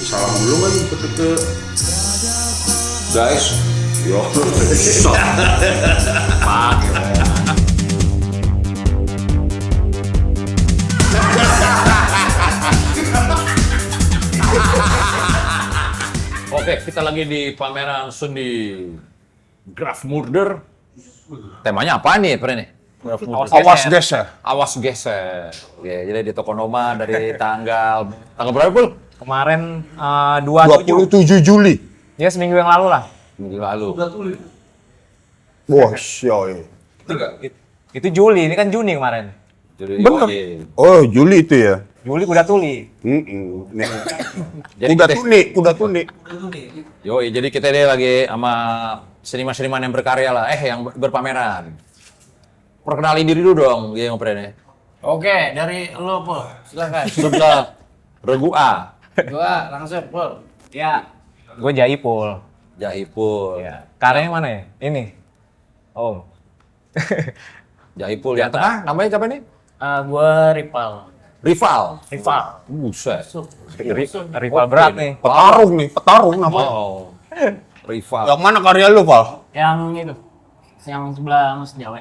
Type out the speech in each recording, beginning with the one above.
Salam dulu kan ke guys. Yo. Pak. Oke, kita lagi di pameran seni Graf Murder. Temanya apa nih, Pren? Awas geser. Awas geser. Ya, jadi di Tokonoma dari tanggal berapa, Pul? Kemarin 27. 27 Juli. Ya seminggu yang lalu lah. Minggu lalu. Wah, syoi. Itu Juli, ini kan Juni kemarin. Jadi, Bener. iya. Oh, Juli itu ya. Juli kuda tuli. Nih. Jadi Kuda tuni. Yoi, jadi kita ini lagi sama seniman-seniman yang berkarya lah, yang berpameran. Perkenalin diri dulu dong, yang Pren. Oke, dari lo, Pul. Silakan. Sebelah Regu A, Gua langsung, Pul. Ya, gue Jaipul. Jahipul. Ya. Karyanya mana ya? Ini. Oh. Jahipul. Yang tengah namanya siapa nih? Gua Ripal. Rival. Buset. Buset. Rival berat nih. Petarung apa? Oh. Rival. Yang mana karya lu, Val? Yang itu. Yang sebelah Mas Jawa.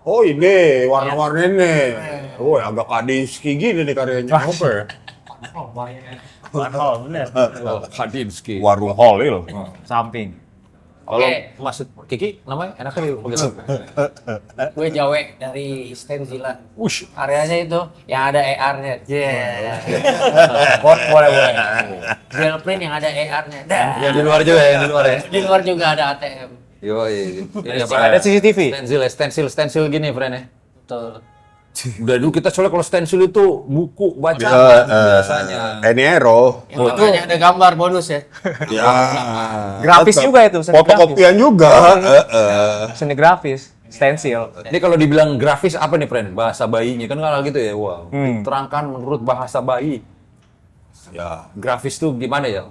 Oh, ini warna-warna ini. Oh, agak Kadinsky gini nih karyanya. Apa ya? Oh, banyak. Warhol, bener. Kadinsky. Warung hall loh. Samping. Kalau Oke. Mas Kiki namanya enaknya begitu. Gue Jawa dari Stenzila. Wush. Karyanya itu yang ada AR-nya. Boleh. Gel print yang ada AR-nya. Dah. Yang di luar juga, yang di luar ya. Di luar juga ada ATM. Yoi. Ini apa? Ada CCTV. Stensil gini, friend ya. Betul. Udah dulu kita soalnya kalau stensil itu buku bacaan biasanya. Eniero. Yang makanya ada gambar bonus ya. Ya. Grafis Tetep. juga itu, seni Fotokopian juga. Seni grafis, stensil. Ini kalau dibilang grafis apa nih, friend? Bahasa bayinya kan kalau gitu ya. Wow. Terangkan menurut bahasa bayi. Ya. Grafis tuh gimana ya?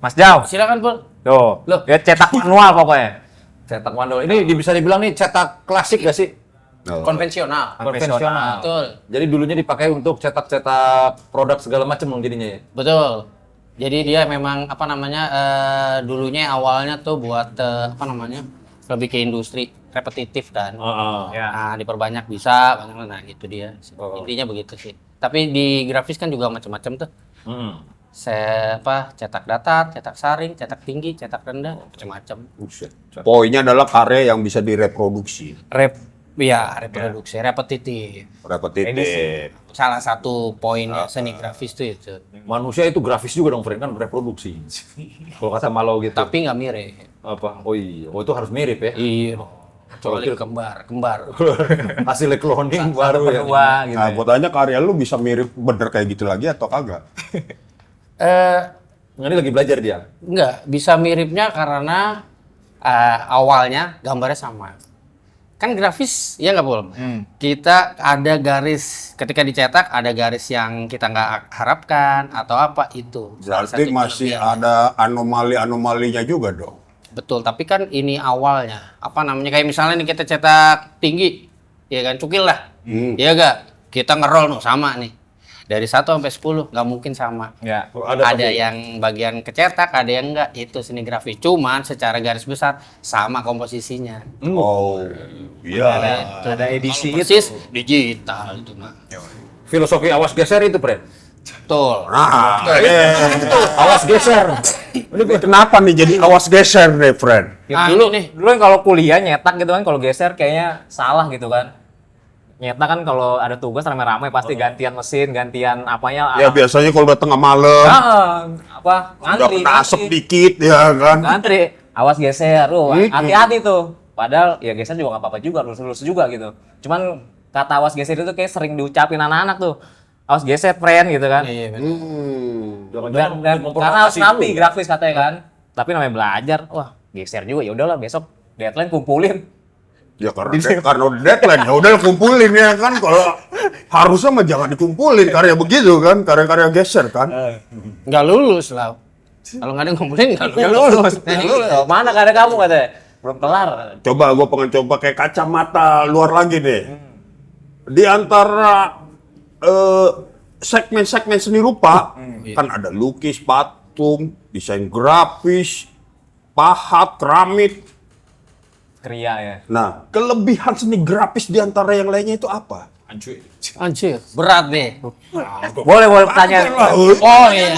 Mas Jau. Silakan, Pul. Tuh. Loh. Ya cetak manual pokoknya. Cetak manual. Ini bisa dibilang nih cetak klasik gak sih? Konvensional. Konvensional. Betul. Jadi dulunya dipakai untuk cetak-cetak produk segala macam dong jadinya ya. Betul. Jadi dia memang apa namanya dulunya awalnya tuh buat apa namanya lebih ke industri repetitif kan. Ya. Nah, diperbanyak bisa, banyak nah itu dia. Intinya begitu sih. Tapi di grafis kan juga macam-macam tuh. Cetak datar, cetak saring, cetak tinggi, cetak rendah, macam-macam. Buset. Poinnya adalah karya yang bisa direproduksi. Reproduksi, repetitif. Repetitif. Salah satu poinnya seni grafis tuh itu. Manusia itu grafis juga dong, friend, kan reproduksi. Kalau kata Malau gitu. Tapi nggak mirip. apa? Oh iya, oh itu harus mirip ya. Iya. Coba Kecuali kembar. Hasil cloning baru ya. Kedua gitu. Nah, gue tanya karya lu bisa mirip bener kayak gitu lagi atau kagak? Ini lagi belajar dia. Enggak, bisa miripnya karena awalnya gambarnya sama. Kan grafis, ya nggak, Pul? Kita ada garis, ketika dicetak ada garis yang kita nggak harapkan atau apa itu. Salah Berarti satu masih kelebihan. ada anomali-anomalinya juga dong. Betul, tapi kan ini awalnya. Apa namanya, kayak misalnya nih kita cetak tinggi, ya kan, cukil lah. Iya nggak? Kita ngerol nih, sama nih. Dari 1 sampai 10, nggak mungkin sama. Ya. Ada yang bagian kecetak, ada yang enggak. Itu seni grafis. Cuman secara garis besar sama komposisinya. Oh, iya. Ada edisi Kalau persis digital itu mah. Filosofi awas geser itu, friend. Betul. Nah, Awas geser. ini kenapa nih jadi awas geser nih, friend? Ah, dulu ini nih. dulu kan kalau kuliah nyetak gitu kan, kalau geser kayaknya salah gitu kan. Nyetak kan kalau ada tugas rame-rame pasti gantian mesin, gantian apanya. Ya biasanya kalau udah tengah malam, Apa udah ngantri. kena asap dikit ya kan. Ngantri, awas geser, hati-hati tuh. Padahal ya geser juga nggak apa-apa juga, lurus-lurus juga gitu. Cuman kata awas geser itu kayak sering diucapin anak-anak tuh. Awas geser, friend gitu kan. Iya, betul. Dan karena harus rapi grafis katanya kan. Tapi namanya belajar, wah geser juga, ya udahlah besok deadline kumpulin. Ya karena udah deadline, ya udah kumpulin ya kan. Kalau harusnya mah jangan dikumpulin karya begitu kan, karya-karya geser kan. Nggak lulus lah. Kalau nggak ada yang ngumpulin nggak lulus. Mana karya kamu katanya? Belum kelar. Coba gue pengen coba kayak kacamata luar lagi deh. Di antara segmen-segmen seni rupa kan ada lukis, patung, desain grafis, pahat, keramik. Kria ya. Nah, kelebihan seni grafis di antara yang lainnya itu apa? Ancuy. Anjir, berat nih. Boleh pertanyaan. Oh iya.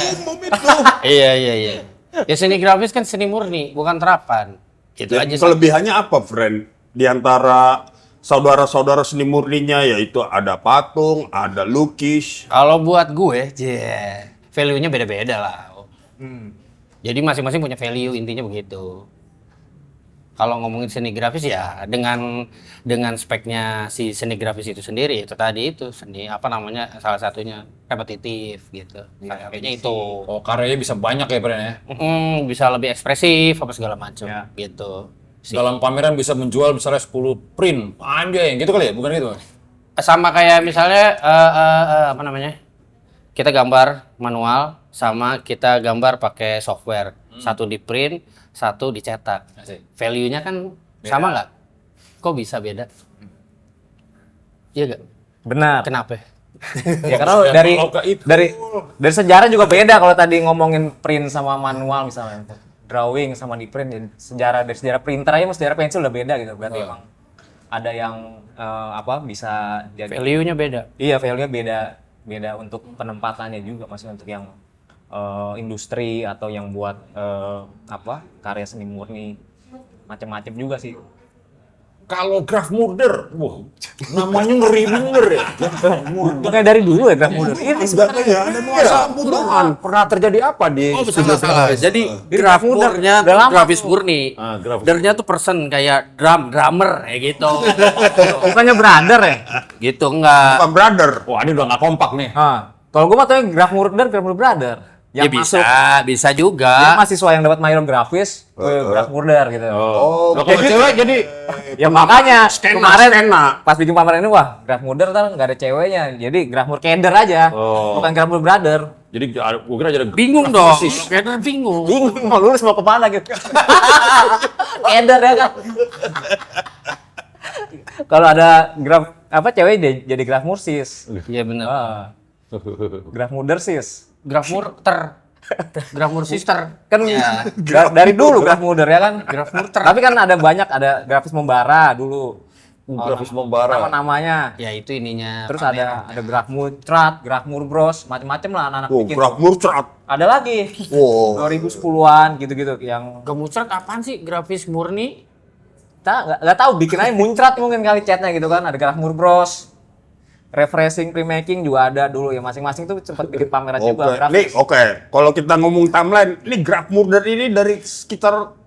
Iya. Ya seni grafis kan seni murni, bukan terapan. Itu aja. Kelebihannya apa, friend? Di antara saudara-saudara seni murninya yaitu ada patung, ada lukis. Kalau buat gue, value-nya beda-beda lah. Jadi masing-masing punya value, intinya begitu. Kalau ngomongin seni grafis ya dengan speknya si seni grafis itu sendiri, itu tadi itu seni apa namanya, salah satunya repetitif gitu. Kayaknya itu. Oh, karyanya bisa banyak ya, Pren ya? Bisa lebih ekspresif apa segala macam Ya. gitu. Dalam pameran bisa menjual misalnya 10 print. Anjay, gitu kali ya? Bukan gitu? Sama kayak misalnya apa namanya? Kita gambar manual sama kita gambar pakai software. Satu di print, satu dicetak. Asik. Value-nya kan sama nggak? Kok bisa beda? Iya nggak? Benar. Kenapa? Ya karena dari sejarah juga beda kalau tadi ngomongin print sama manual misalnya. Drawing sama di print, jadi dari sejarah printer aja sama sejarah pensil udah beda gitu. Berarti emang ada yang bisa jadi Value-nya beda. iya, value-nya beda untuk penempatannya juga, maksudnya untuk yang industri atau yang buat karya seni murni macam-macam juga sih. Kalau graph murder, wah, namanya ngeri bener ya. Makanya dari dulu ya graph murder. Ini Sebenarnya ada nuansa pembunuhan. Pernah terjadi apa di studio grafis? Jadi grafurnya udah lama grafis murni. grafis. Dernya tuh person kayak drummer kayak gitu. bukannya brother ya? Gitu enggak. Bukan brother. Wah, ini udah nggak kompak nih. Kalau gue mah tau yang graph murder brother. Ya Yang bisa, masuk, bisa jadi juga. mahasiswa yang dapat minor grafis, graph murder gitu. Oh, kalau cewek jadi Ya makanya kemarin skena. pas bikin pameran ini wah graph murder ntar nggak ada ceweknya, jadi graph murder aja, bukan graph brother. jadi gue kira jadi Bingung dong. Kayaknya bingung. Bingung mau lulus mau kemana gitu. Keder ya kan. Kalau ada graph cewek jadi graph mursis. Iya benar. Graph murder sis. Grafmurter. Grafmur sister. Kan Ya. dari dulu graph murder ya kan. Graph murter. Tapi kan ada banyak, ada grafis membara dulu. grafis membara. Namanya. Ya itu ininya. Terus ada graph murtrat, graph murbros, macam-macam lah anak-anak bikin. Graf murcat. Ada lagi. Wow. 2010-an gitu-gitu yang Gemucrat apaan sih? Grafis murni? kita nggak tahu, bikin aja muncrat mungkin kali chatnya gitu kan. Ada graph murbros. Refreshing printmaking juga ada dulu ya, masing-masing tuh sempat bikin pameran juga grafis. Kalau kita ngomong timeline, ini graf murder ini dari sekitar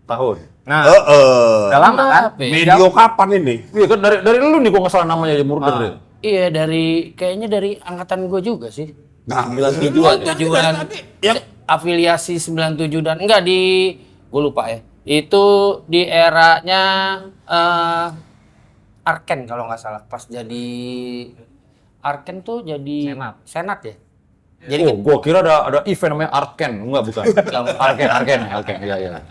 Tahun. Nah, udah lama kan? medio kapan ini? Iya kan dari lu nih, gua nggak salah namanya aja murder deh. Iya kayaknya dari angkatan gue juga sih. Nah, 97-an. yang Afiliasi 97 dan enggak gue lupa ya. Itu di eranya Arken kalau nggak salah. Pas jadi Arken tuh jadi Senat ya. Jadi gua kira ada event namanya Arken, enggak bukan. Arken, iya.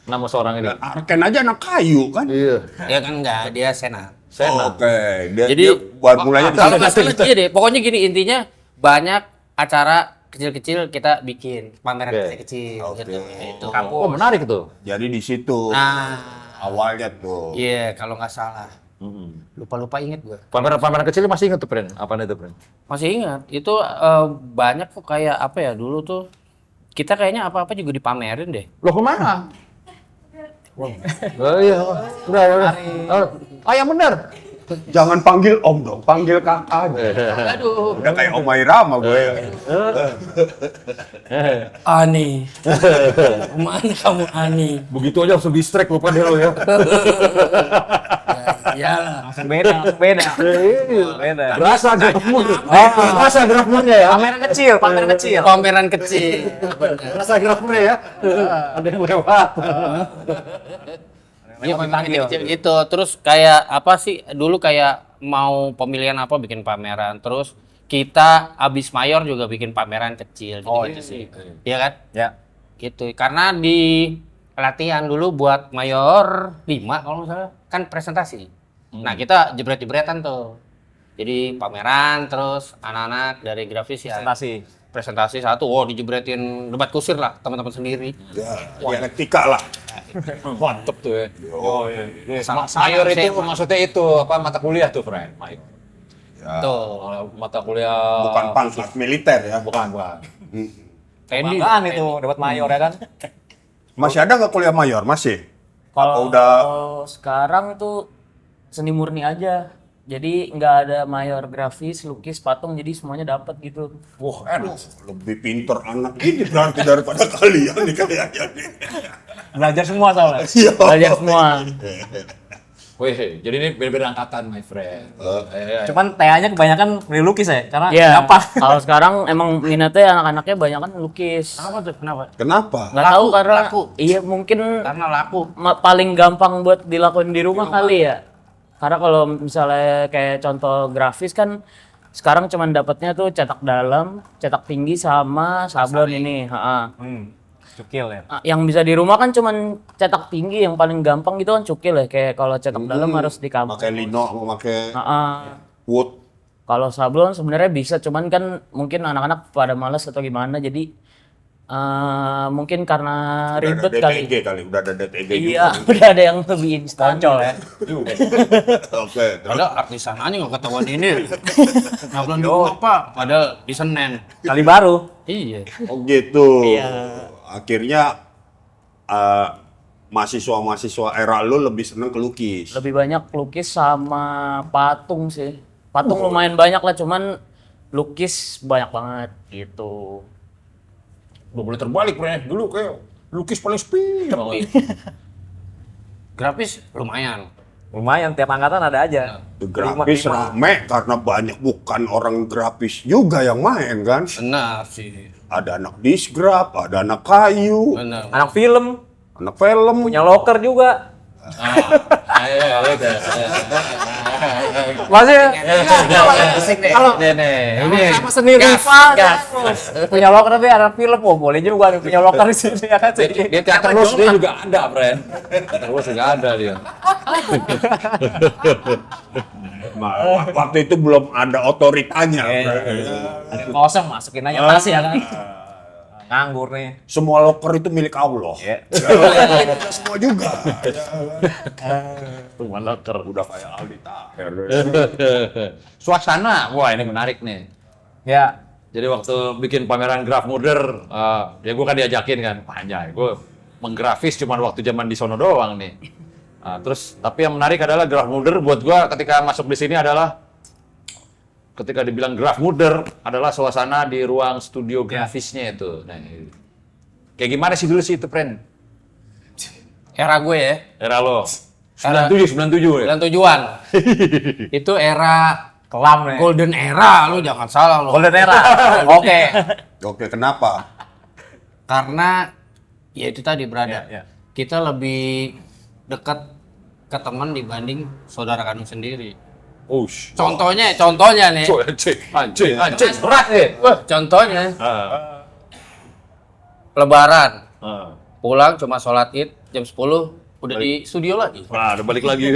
Nama seorang ini. Arken aja anak kayu kan? Iya. ya kan enggak, dia Senat. Senat. Jadi Jadi buat mulanya di kalau sana. nggak salah iya deh. Pokoknya gini, intinya banyak acara kecil-kecil kita bikin pameran kecil-kecil gitu. Itu. Oh, menarik tuh. Jadi di situ Nah, awalnya tuh. iya kalau nggak salah. Lupa-lupa inget gue. Pameran kecil masih inget tuh, Pren? Apaan itu, Pren? Masih ingat, itu banyak kok kayak apa ya dulu tuh. Kita kayaknya apa-apa juga dipamerin deh. Loh, kemana? Oh iya, udah. Oh, yang bener. Jangan panggil om dong, panggil kakak aja. Aduh. Udah kayak Om Irama gue. Ani. Mana kamu Ani? Begitu aja langsung distract lupa deh lo ya. Iyalah. Langsung beda. Beda. Berasa grafmurnya ya. Pameran kecil. Pameran kecil. Berasa grafmurnya ya. Ada yang lewat. Iya pameran kecil gitu. Terus kayak apa sih dulu kayak mau pemilihan apa bikin pameran. Terus kita abis mayor juga bikin pameran kecil gitu, sih. Iya kan? Ya. Gitu. Karena di pelatihan dulu buat mayor 5 kalau nggak salah kan presentasi. Nah kita jebret-jebretan tuh. Jadi pameran, terus anak-anak dari grafis ya presentasi satu, dijebretin debat kusir lah teman-teman sendiri. Ya, dialektika lah. Mantep tuh ya. Oh iya. Mayor itu maksudnya itu apa mata kuliah tuh, friend? Mayor. Ya, Tuh. Mata kuliah bukan pangkat militer ya. bukan. Teddy. Kebanggaan itu dapat mayor ya kan. Masih ada nggak kuliah mayor? Masih? Kalau udah- sekarang tuh seni murni aja. Jadi nggak ada mayor grafis, lukis, patung, jadi semuanya dapat gitu. Wah, enak. Lebih pinter anak ini berarti daripada kalian nih kayaknya nih. Belajar semua soalnya. Iya. Belajar semua. Wih, jadi ini beda-beda angkatan, my friend. Cuman TA-nya kebanyakan beli lukis ya, karena Iya. gampang. Kalau sekarang emang minatnya anak-anaknya banyak kan lukis. Kenapa tuh? Kenapa? Kenapa? Nggak tahu karena laku. iya mungkin Karena laku. paling gampang buat dilakuin di rumah kali ya. Karena kalau misalnya kayak contoh grafis kan sekarang cuman dapatnya tuh cetak dalam, cetak tinggi sama sablon ini. Ha-ha. Cukil ya. Yang bisa di rumah kan cuman cetak tinggi yang paling gampang gitu kan cukil ya. Kayak kalau cetak dalam harus di kampus. Pakai lino, pakai Ha-ha. wood. Kalau sablon sebenarnya bisa, cuman kan mungkin anak-anak pada males atau gimana, jadi mungkin karena Udah ada ribet kali. DTG udah ada DTG Iya, juga. udah ada yang lebih instan. Poncol ya. Oke. Ada artisan aja nggak ketahuan ini. Ngapain di rumah Pak? Padahal di Senen. Kali baru. Iya. Oh gitu. Iya. Akhirnya mahasiswa-mahasiswa era lu lebih seneng ke lukis. Lebih banyak lukis sama patung sih. Patung lumayan banyak lah, cuman lukis banyak banget gitu. Udah boleh terbalik, friend. Dulu kayak lukis paling sepi. Grafis lumayan. Lumayan, tiap angkatan ada aja. Grafis Lima. rame karena banyak bukan orang grafis juga yang main kan. Benar sih. Ada anak disgraf, ada anak kayu, Benar. Anak film, anak film. punya loker juga. Maksudnya kalau Ini sama seni rupa punya loker tapi anak film, boleh juga nih punya loker di sini ya kan. dia teater terus dia juga ada, friend. Teater terus juga ada dia. Waktu itu belum ada otoritanya. Ada kosong masukin aja tas ya kan. Nganggur nih. Semua loker itu milik Allah. Iya. Kita semua juga. Rumah loker. Udah kayak Aldi Taher. Suasana, wah ini menarik nih. Ya, Jadi waktu bikin pameran Graf Murder, ya gue kan diajakin kan, panjang. Gue menggrafis cuma waktu zaman di sono doang nih. Terus tapi yang menarik adalah Graf Murder buat gue ketika masuk di sini adalah ketika dibilang Graf Murder adalah suasana di ruang studio grafisnya itu. Nah, kayak gimana sih dulu sih itu, friend? Era gue ya. Era lo. 97 ya. 97-an. Itu era kelam nih. golden era, lu jangan salah lu. Golden era. Oke. Oke, kenapa? Karena ya itu tadi berada. Iya, iya. Kita lebih dekat ke teman dibanding saudara kandung sendiri. Ush. Contohnya nih. Anjing, berat nih. Contohnya Lebaran. Pulang cuma sholat Id jam 10 udah di studio lagi. Nah, udah balik lagi.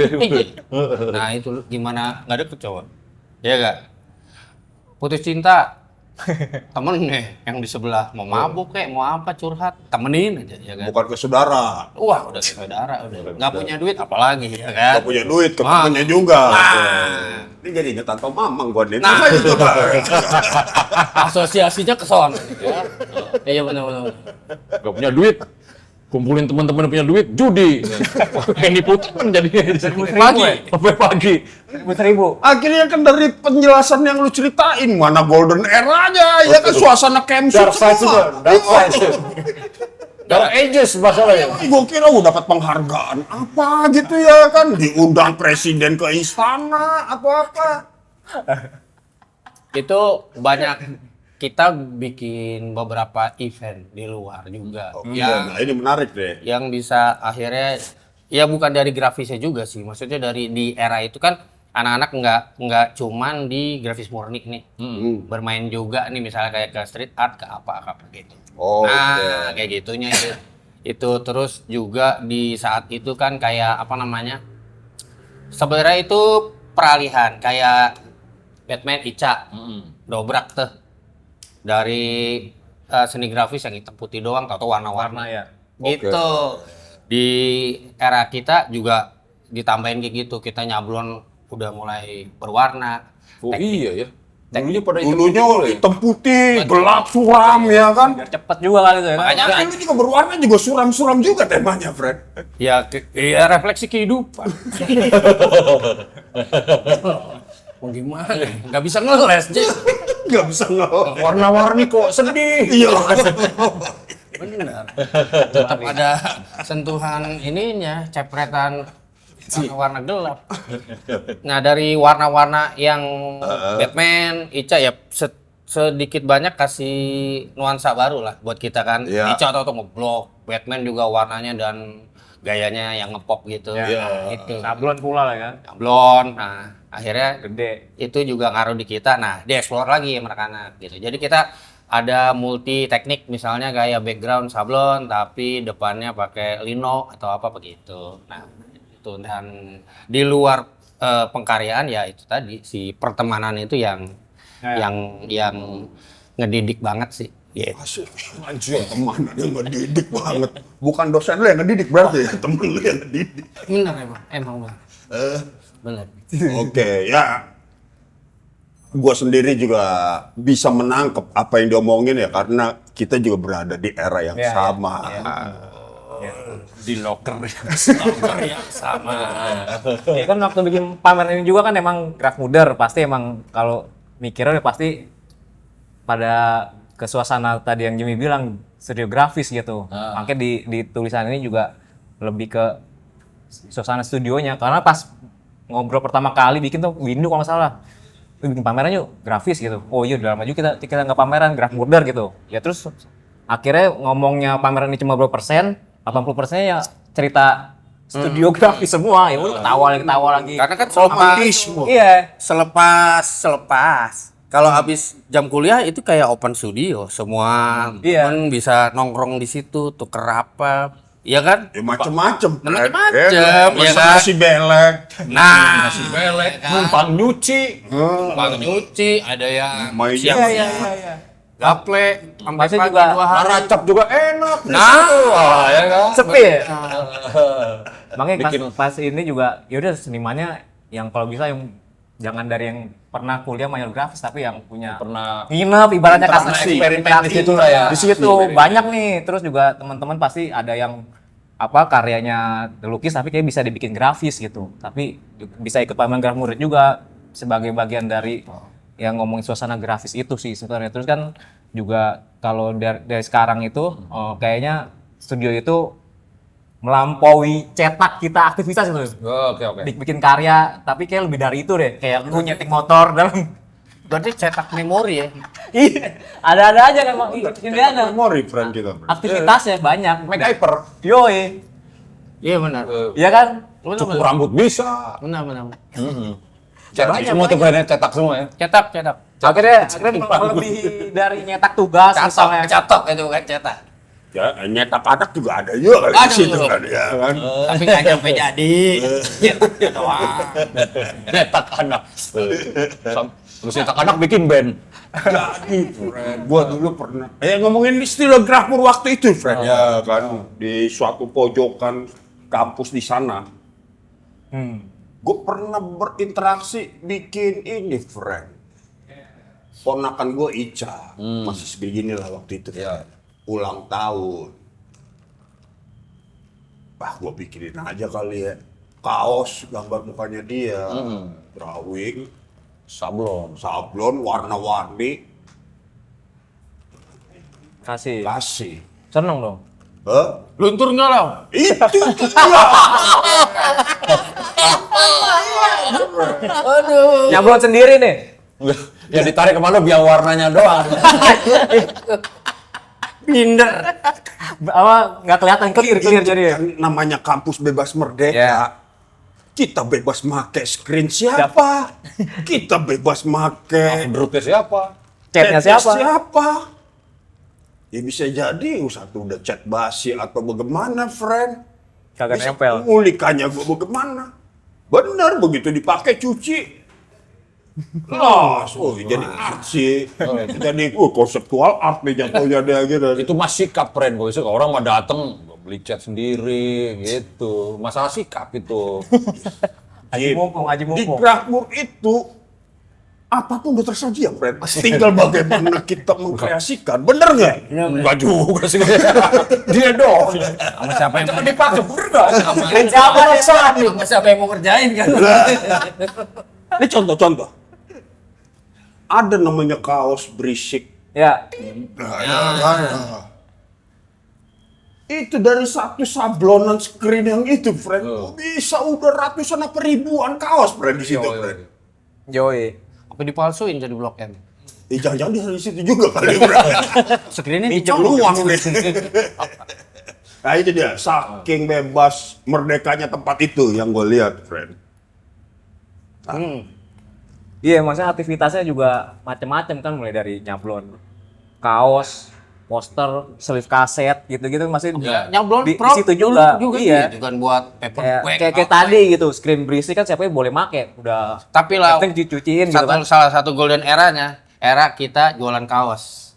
Nah itu gimana nggak deket coba? Iya gak? Putus cinta temen nih yang di sebelah mau mabuk kayak mau apa curhat temenin aja ya kan? Bukan ke saudara. Wah udah saudara udah nggak punya duit apalagi ya kan? Gak punya duit, ke Ah. temennya juga. Ah. Ini jadinya Tanto Mamang gua nih. Nah. Namanya coba. Asosiasinya ke sono. Ya. Iya benar. Gak punya duit. Kumpulin teman-teman yang punya duit, judi. Yang diputar jadi Pagi. sampai pagi. 1.000. Akhirnya kan dari penjelasan yang lu ceritain, mana golden era-nya, ya kan suasana camp Dark side semua. juga, dark side. Dark ages masalahnya. Gue kira dapat penghargaan apa gitu ya kan, diundang presiden ke istana atau apa. Itu banyak kita bikin beberapa event di luar juga. Nah ini menarik deh. Yang bisa akhirnya ya bukan dari grafisnya juga sih, maksudnya dari di era itu kan anak-anak nggak cuman di grafis murni nih, bermain juga nih misalnya kayak ke street art ke apa gitu. Oh, nah kayak gitunya itu terus juga di saat itu kan kayak apa namanya, sebenarnya itu peralihan kayak Batman, Ica, dobrak tuh dari seni grafis yang hitam putih doang, atau warna-warna ya. gitu. Di era kita juga ditambahin kayak gitu, kita nyablon udah mulai berwarna. Oh iya ya. Dulunya pada Dulunya hitam putih, gelap, suram ya kan. Biar cepet juga kali itu ya kan. Makanya Tapi lu juga berwarna juga suram-suram juga temanya, Fred. ya, ya refleksi kehidupan. Mau gimana? Nggak bisa ngeles, Jis. Nggak bisa warna-warni kok sedih. Iya. Benar. Tetap ada sentuhan ininya, cepretan warna gelap. Nah, dari warna-warna yang Batman, Ica ya sedikit banyak kasih nuansa baru lah buat kita kan. Iya. Ica atau ngeblok, Batman juga warnanya dan gayanya yang ngepop gitu. Iya. Itu. Sablon pula lah kan. Sablon. Nah, akhirnya Gede. itu juga ngaruh di kita. Nah, dieksplor lagi sama anak-anak gitu. Jadi kita ada multi teknik, misalnya kayak background sablon tapi depannya pakai lino atau apa begitu. Nah, itu. Dan di luar pengkaryaan ya itu tadi si pertemanan itu yang ngedidik banget sih. Gitu. Asik. Anjir, teman yang ngedidik banget. Bukan dosen lu yang ngedidik berarti ya, temen lu yang ngedidik. Bener emang bener. Bener. Oke, ya. Gua sendiri juga bisa menangkap apa yang diomongin ya, karena kita juga berada di era yang sama. Di locker. yang sama. Ya kan waktu bikin pameran ini juga kan emang graf muder, pasti emang kalau mikirnya udah pasti pada ke suasana tadi yang Jimmy bilang studio grafis gitu. Makanya di tulisan ini juga lebih ke suasana studionya, karena pas ngobrol pertama kali bikin tuh Windu kalau nggak salah, bikin pameran yuk grafis gitu. Oh iya udah lama juga kita nggak pameran graf muder gitu. Ya terus akhirnya ngomongnya pameran ini cuma berapa persen, 80%-nya ya cerita studio grafis semua. Ya udah ketawa lagi. Karena kan selepas kalau habis jam kuliah itu kayak open studio, semua temen bisa nongkrong di situ, tuker apa, iya kan? Ya macem-macem. Macem-macem, ya kan? Nasi belek. Nah, Belek, numpang nyuci. bang nyuci, ada yang Main siang Iya. gaple, sampai Masih pagi juga 2 hari. Naracap juga enak. Nah, Wah, ya kan? Sepi ya? Makanya Bikin- pas ini juga ya udah senimannya yang kalau bisa yang jangan dari yang pernah kuliah mayor grafis tapi yang punya Pernah nginep ibaratnya Interaksi, kasih eksperimen di situ lah ya. Di situ banyak nih. Terus juga teman-teman pasti ada yang karyanya lukis tapi kayak bisa dibikin grafis gitu. Tapi bisa ikut pameran graf murid juga sebagai bagian dari yang ngomongin suasana grafis itu sih sebenarnya. Terus kan juga kalau dari sekarang itu kayaknya studio itu melampaui cetak kita aktivitas itu. Oke. Bikin karya, tapi kayak lebih dari itu deh. Kayak lu nyeting motor dalam berarti cetak memori ya. iya, ada-ada aja kan Bang. Ini ada. Memori friend kita. Bro. Aktivitasnya banyak. MacGyver. Yoi. Iya benar. Iya kan? Cukur rambut bisa. Benar. Cetak semua tuh brandnya cetak semua ya. Cetak. Akhirnya melebihi dari nyetak tugas misalnya. Catok itu kan cetak. Ya, nyetak anak juga ada juga kali di Ada, situ betul. kan ya kan. Tapi nggak nyampe jadi. Cetaknya doang. Cetak anak. Terus cetak anak bikin band. Jadi, friend, gua dulu pernah ngomongin stilografur waktu itu, friend. Ya kan, di suatu pojokan kampus di sana. Gue pernah berinteraksi bikin ini, friend. Ponakan gue Ica, masih segini lah waktu itu. Iya. Ulang tahun. Wah, gue bikinin aja kali ya. Kaos, gambar mukanya dia. Drawing, Sablon. sablon, warna-warni. Kasih. Kasih. Seneng dong. Luntur nggak lo? Itu Nyablon sendiri nih. Ya ditarik kemana biar warnanya doang. Binder. Nggak kelihatan clear jadi ya. kan namanya kampus bebas merdeka. Ya. Kita bebas make screen siapa? Kita bebas make Menurutnya siapa? Chatnya siapa? Ya bisa jadi satu udah chat basi atau bagaimana, friend. Kagak Bisa nempel. pengulikannya gua bagaimana. Benar, begitu dipakai cuci. Jadi artsy, jadi konseptual art nih jatuhnya dia gitu. Itu mas sikap, friend. Gue suka orang mah dateng beli cat sendiri gitu. Masalah sikap itu. Haji mumpung. Di Grafmur itu apapun udah tersaji ya, friend. Tinggal bagaimana kita mengkreasikan, bener nggak? Enggak juga sih. Dia dong. Sama siapa yang Jangan dipaksa, bener nggak? siapa yang sama siapa yang mau ngerjain kan? Ini contoh-contoh. Ada namanya kaos berisik. Ya. Itu dari satu sablonan screen yang itu, friend. Bisa udah ratusan apa ribuan kaos, friend, di situ, friend. Yoi. Apa dipalsuin jadi Blok M? Jangan-jangan di situ juga kali, friend. Screennya Pinjam dicolong. uang nih. Nah itu dia, saking bebas merdekanya tempat itu yang gue lihat, friend. Iya, maksudnya aktivitasnya juga macam-macam kan, mulai dari nyablon kaos, poster, sleeve kaset gitu-gitu masih Nyablon di prop situ juga. Iya. gitu kan buat paperback. Kayak tadi gitu, screen berisik kan siapa yang boleh make, udah Tapi lah penting dicuciin gitu kan. salah satu golden eranya, era kita jualan kaos.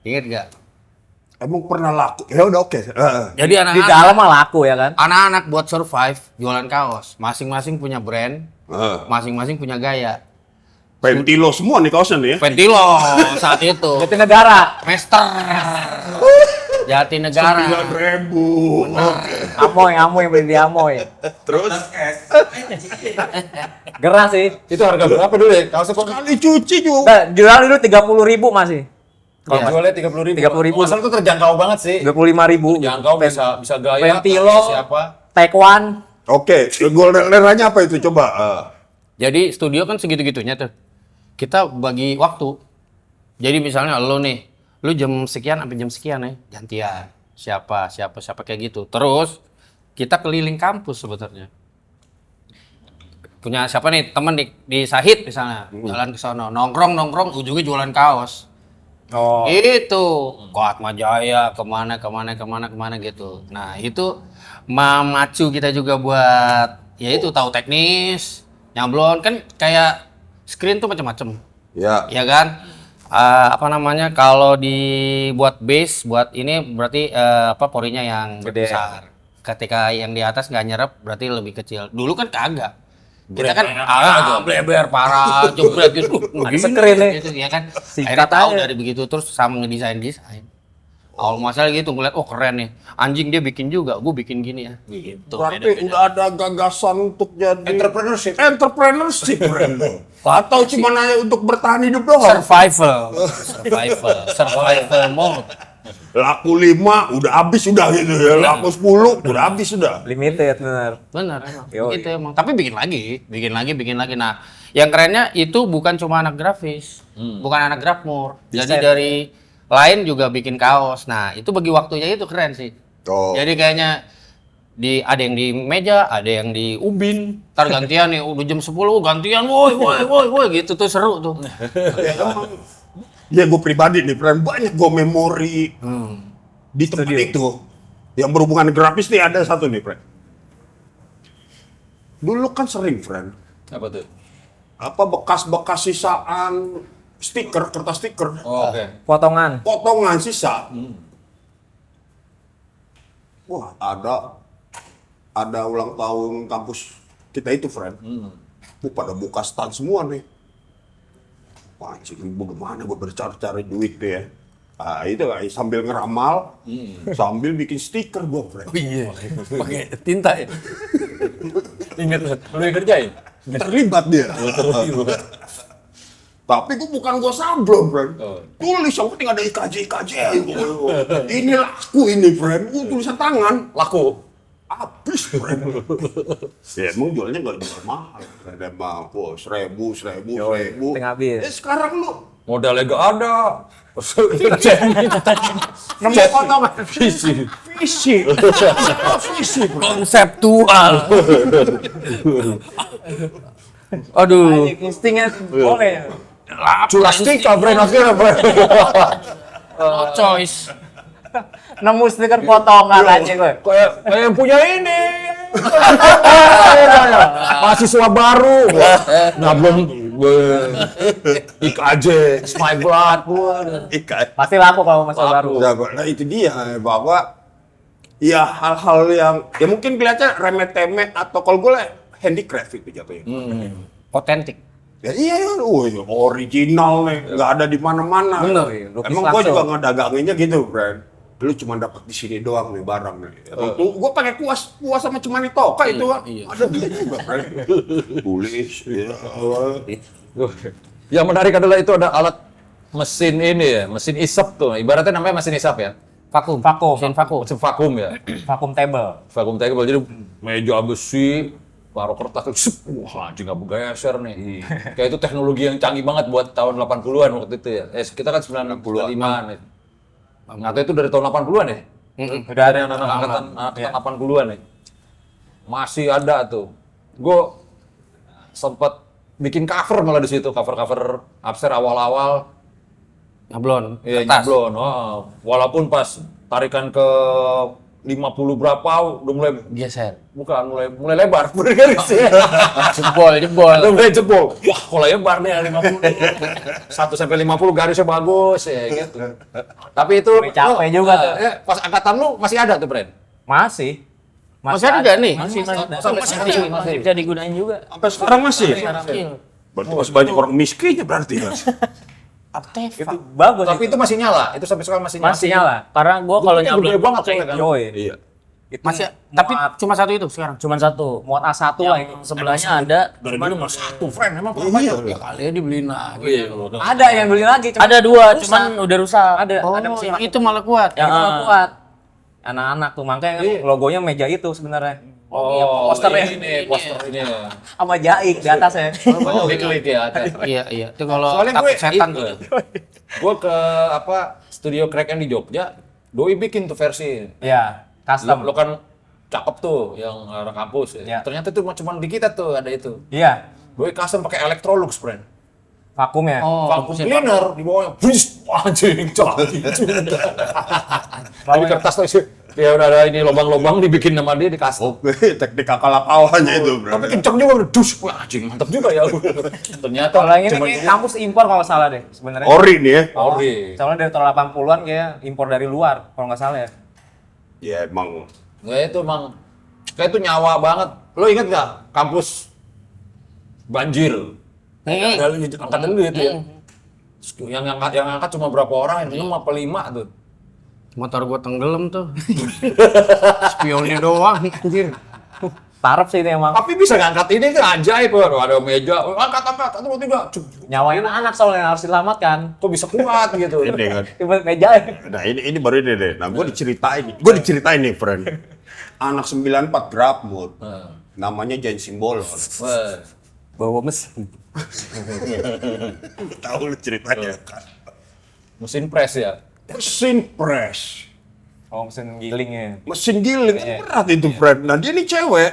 Ingat gak? Emang pernah laku? Ya udah oke. Jadi Di anak-anak dalam mah laku ya kan. anak-anak buat survive jualan kaos. Masing-masing punya brand, masing-masing punya gaya. Pentilo semua nih kaosnya nih ya. Ventilo saat itu. Jatinegara, Master. Jatinegara. 9.000. Amoy beli di Amoy. Terus Gerah sih. Itu harga berapa dulu ya? Kaosnya kok kali cuci juga. Nah, jual dulu 30.000 masih. kalau jualnya 30.000. 30.000. Asal itu terjangkau banget sih. 25.000. Terjangkau bisa gaya. Ventilo. Siapa? Taekwondo. Oke, golden era-nya apa itu coba? Jadi studio kan segitu-gitunya tuh. Kita bagi waktu. Jadi misalnya lu jam sekian sampai jam sekian ya, gantian. Siapa kayak gitu. Terus kita keliling kampus sebetulnya. Punya siapa nih temen di Sahid misalnya, jalan ke sono, nongkrong ujungnya jualan kaos. Oh. Itu Atma Jaya kemana gitu. Nah itu memacu kita juga buat ya itu tahu teknis, nyablon kan kayak screen tuh macam-macam. Ya. Ya kan? Kalau dibuat base buat ini berarti porinya yang Gede. besar. Ketika yang di atas nggak nyerap berarti lebih kecil. Dulu kan kagak. Kita kan bleber parah, jebret gitu. Screen nih. Gitu, ya kan. Singkat Akhirnya tahu aja. dari begitu terus sama ngedesain. Awal masalah gitu ngeliat keren nih. Anjing dia bikin juga, gue bikin gini ya. Gitu. Berarti beda-beda. udah ada gagasan untuk jadi Entrepreneurship. friend. Atau cuma hanya untuk bertahan hidup doang. Survival mode. Laku 5 udah habis udah gitu ya. Laku 10 udah habis udah. Limited bener. Benar emang. Yoi. Gitu emang. Tapi bikin lagi. Nah, yang kerennya itu bukan cuma anak grafis, bukan anak Grafmur. Jadi Desain. dari lain juga bikin kaos. Nah, itu bagi waktunya itu keren sih. Oh. Jadi kayaknya ada yang di meja, ada yang di ubin. Ntar gantian nih, udah jam 10 gantian, woi gitu tuh seru tuh. Ya gue pribadi nih, friend, banyak gue memori di tempat itu. Yang berhubungan grafis nih ada satu nih, friend. Dulu kan sering, friend. Apa tuh? Apa bekas-bekas sisaan stiker, kertas stiker. Oh, oke. Potongan. Potongan sisa. Wah, ada ulang tahun kampus kita itu, friend. Pada buka stand semua nih. Wah, anjing, bagaimana gue bercari-cari duit tuh ya. Nah, itu kan sambil ngeramal, sambil bikin stiker gue, friend. Iya, pakai tinta ya. Ingat lu yang kerjain? Terlibat dia. Tapi gue bukan gue sablon, friend. Tulis, yang penting ada IKJ. Ini laku ini, friend. Gue tulisan tangan. Laku. Habis, friend. Ya emang jualnya nggak jual mahal. Ada mah, 1.000. penting habis. Sekarang lu Modalnya gak ada. nemu potongan Visi. visi, Konseptual. Aduh. Instingnya boleh. Culastika, friend, akhirnya, friend. No choice. Nemu stiker potongan aja gue. Kayak yang punya ini. Mahasiswa baru. Nah, belum IKJ, My Blood, Pasti laku kalau masalah baru. Nah itu dia bahwa ya hal-hal yang ya mungkin kelihatannya remeh-temeh atau kalau gue handicraft itu jatuhnya. Otentik. Ya iya, original nih, nggak ada di mana-mana. Bener, lukis Emang gue langsung. juga ngedaganginnya gitu, friend. Lu cuma dapat di sini doang nih barang nih. Gue pakai kuas sama cuma di toko itu kan. Ada juga, friend. Tulis, ya. Yang menarik adalah itu ada alat mesin ini ya, mesin isap tuh. Ibaratnya namanya mesin isap ya. Vakum. Mesin vakum. Mesin vakum ya. Vakum table. Vakum table, jadi meja besi, taruh kertas tuh, sup, wah anjing nggak bergeser nih. Kayak itu teknologi yang canggih banget buat tahun 80-an waktu itu ya. Kita kan 95-an nih. Nggak tahu itu dari tahun 80-an ya? Udah ada yang Angkatan 80-an nih. Masih ada tuh. Gue sempat bikin cover malah di situ, cover upstairs awal-awal. Nyablon. Iya, Kertas. nyablon. Oh. Walaupun pas tarikan ke 50 berapa udah mulai Geser. bukan mulai lebar bergaris ya. Jebol. Udah mulai jebol. Wah, kalau lebar nih 50. 1 sampai 50 garisnya bagus ya gitu. Tapi itu Mulai capek juga tuh. pas angkatan lu masih ada tuh, Bren? Masih. Masih ada nggak nih? Masih bisa digunain juga. Sampai sekarang masih. Kecil. Berarti masih banyak orang miskinnya berarti ya. Itu bagus. Tapi itu masih nyala. Itu sampai sekarang masih nyala. masih nyala. Karena gua kalau Gede nyablon banget soalnya kan. Yoi. Iya. Itu Masih. Tapi cuma satu itu sekarang. cuma satu. muat A1 lah itu. Yang sebelahnya ada. Dari dulu nggak satu, friend. Emang Iya. Kali ya dibeliin lagi. Ada yang beli lagi. Ada dua, cuman udah rusak. Ada Oh, mesin yang itu malah kuat. Yang Itu nggak kuat. Anak-anak tuh makanya logonya meja itu sebenarnya. Oh, posternya. ini poster ini. Sama jaik di atasnya. Oh, klik ya. Iya. Itu kalau Soalnya takut gue setan tuh. gue ke studio crack yang di Jogja, doi bikin tuh versi. Iya, custom. Lo kan cakep tuh yang arah kampus. Iya. Ternyata tuh cuma di kita tuh ada itu. Iya, Doi custom pakai Electrolux, friend. vakum ya. Vacuum cleaner di bawahnya, bus, anjing, canggih. Tapi kertas tuh sih, ya udah ada ini lubang-lubang dibikin sama dia dikasih. Oke, teknik kakalapawanya itu, bro. Tapi kenceng juga, udah dus, wah anjing, mantap juga ya. Ternyata Kalau yang ini kayak kampus impor kalau nggak salah deh sebenarnya. Ori nih ya. Ori. Soalnya dari tahun 80-an kayak impor dari luar kalau nggak salah ya. Ya emang. Ya itu emang, kayak itu nyawa banget. Lo inget nggak kampus banjir? Ada angkatan lu itu ya. Yang angkat cuma berapa orang? Yang 6 apa 5 tuh. Motor gua tenggelam tuh. Spionnya doang anjir. Tarap sih ini emang. Tapi bisa ngangkat ini kan ajaib loh. Ada meja, angkat, 1, 2, 3. Nyawain anak soalnya yang harus diselamatkan. Kok bisa kuat gitu. Ini kan. Tiba meja. Nah ini baru ini deh. Nah gue diceritain nih, friend. Anak 94 grab mood. Namanya Jan Simbolon. Wah. Bawa mesin. Tahu lu ceritanya kan? Mesin press ya. Mesin press. Oh, mesin gilingnya. Mesin giling kan berat itu, friend. Nah dia nih cewek.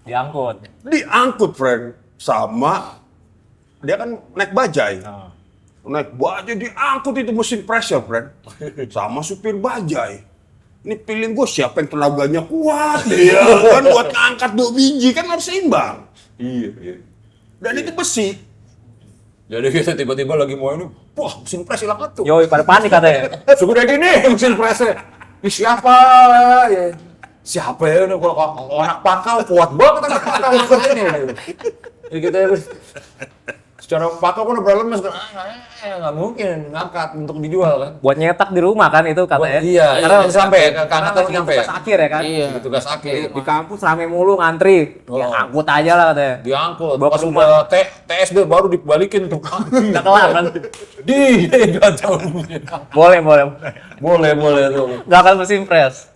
Diangkut. Diangkut, friend. Sama dia kan naik bajai. Naik bajai diangkut itu mesin press ya, friend. Sama supir bajai. Ini feeling gue siapa yang tenaganya kuat dia kan buat ngangkat 2 biji kan harus seimbang. Iya. Dan itu besi. Jadi kita tiba-tiba lagi mau ini, wah mesin press hilang tuh. Yoi, pada panik katanya. Sudah gini mesin pressnya. Ini siapa? Ya. Siapa ya? Kalau anak pangkal kuat banget anak pangkal ikut ini. Jadi kita secara pangkal kan udah berapa lemes kan? Nggak mungkin ngangkat untuk dijual kan? Buat nyetak di rumah kan itu katanya. Iya, karena sampai ke angkatan Karena sampai. tugas akhir ya kan. Iya. Tugas akhir. Di kampus rame mulu ngantri. Ya angkut aja lah katanya. Diangkut. Bawa ke Pas udah TSD baru dibalikin tuh. Udah kelar kan. Nggak tahu. Boleh tuh. Gak akan mesin press.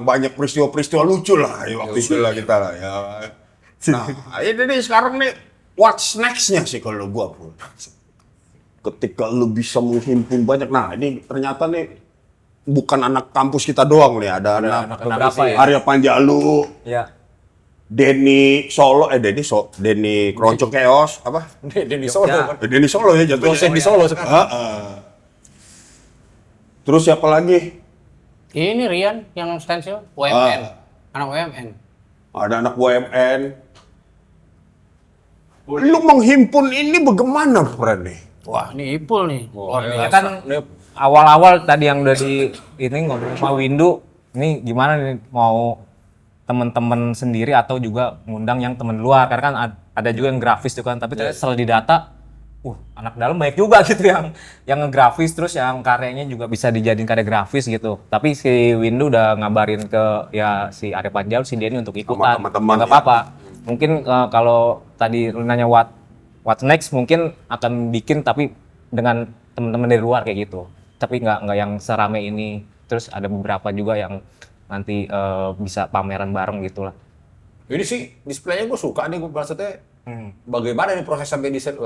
Banyak peristiwa-peristiwa lucu lah ya, waktu itu lah kita lah ya. Nah, ini nih sekarang nih what's next-nya sih kalau gua pun. Ketika lu bisa menghimpun banyak. Nah, ini ternyata nih bukan anak kampus kita doang nih, ada anak beberapa ya. Arya Panjalu, Iya. Denny Keroncong Keos, apa? Denny Solo kan. Denny Solo ya jatuhnya. Dosen di Solo sekarang. Terus siapa lagi? Ini Rian yang stensil UMN. Anak UMN. Ada anak BUMN. Lu menghimpun ini bagaimana, friend nih? Wah, ini Ipul nih. Luar Ya biasa. kan awal-awal tadi yang udah ini ngobrol sama Windu, ini gimana nih mau temen-temen sendiri atau juga ngundang yang temen luar, karena kan ada juga yang grafis tuh kan, tapi ternyata setelah didata, anak dalam banyak juga gitu yang ngegrafis, terus yang karyanya juga bisa dijadiin karya grafis gitu. Tapi si Windu udah ngabarin ke ya si Arya Panjal, si Denny untuk ikutan. Sama teman-teman, Nggak apa-apa. Mungkin kalau tadi lu nanya what's next, mungkin akan bikin tapi dengan teman-teman dari luar kayak gitu. Tapi nggak yang serame ini. Terus ada beberapa juga yang nanti bisa pameran bareng gitulah. Ini sih displaynya gue suka nih, gue maksudnya bagaimana nih proses sampai desain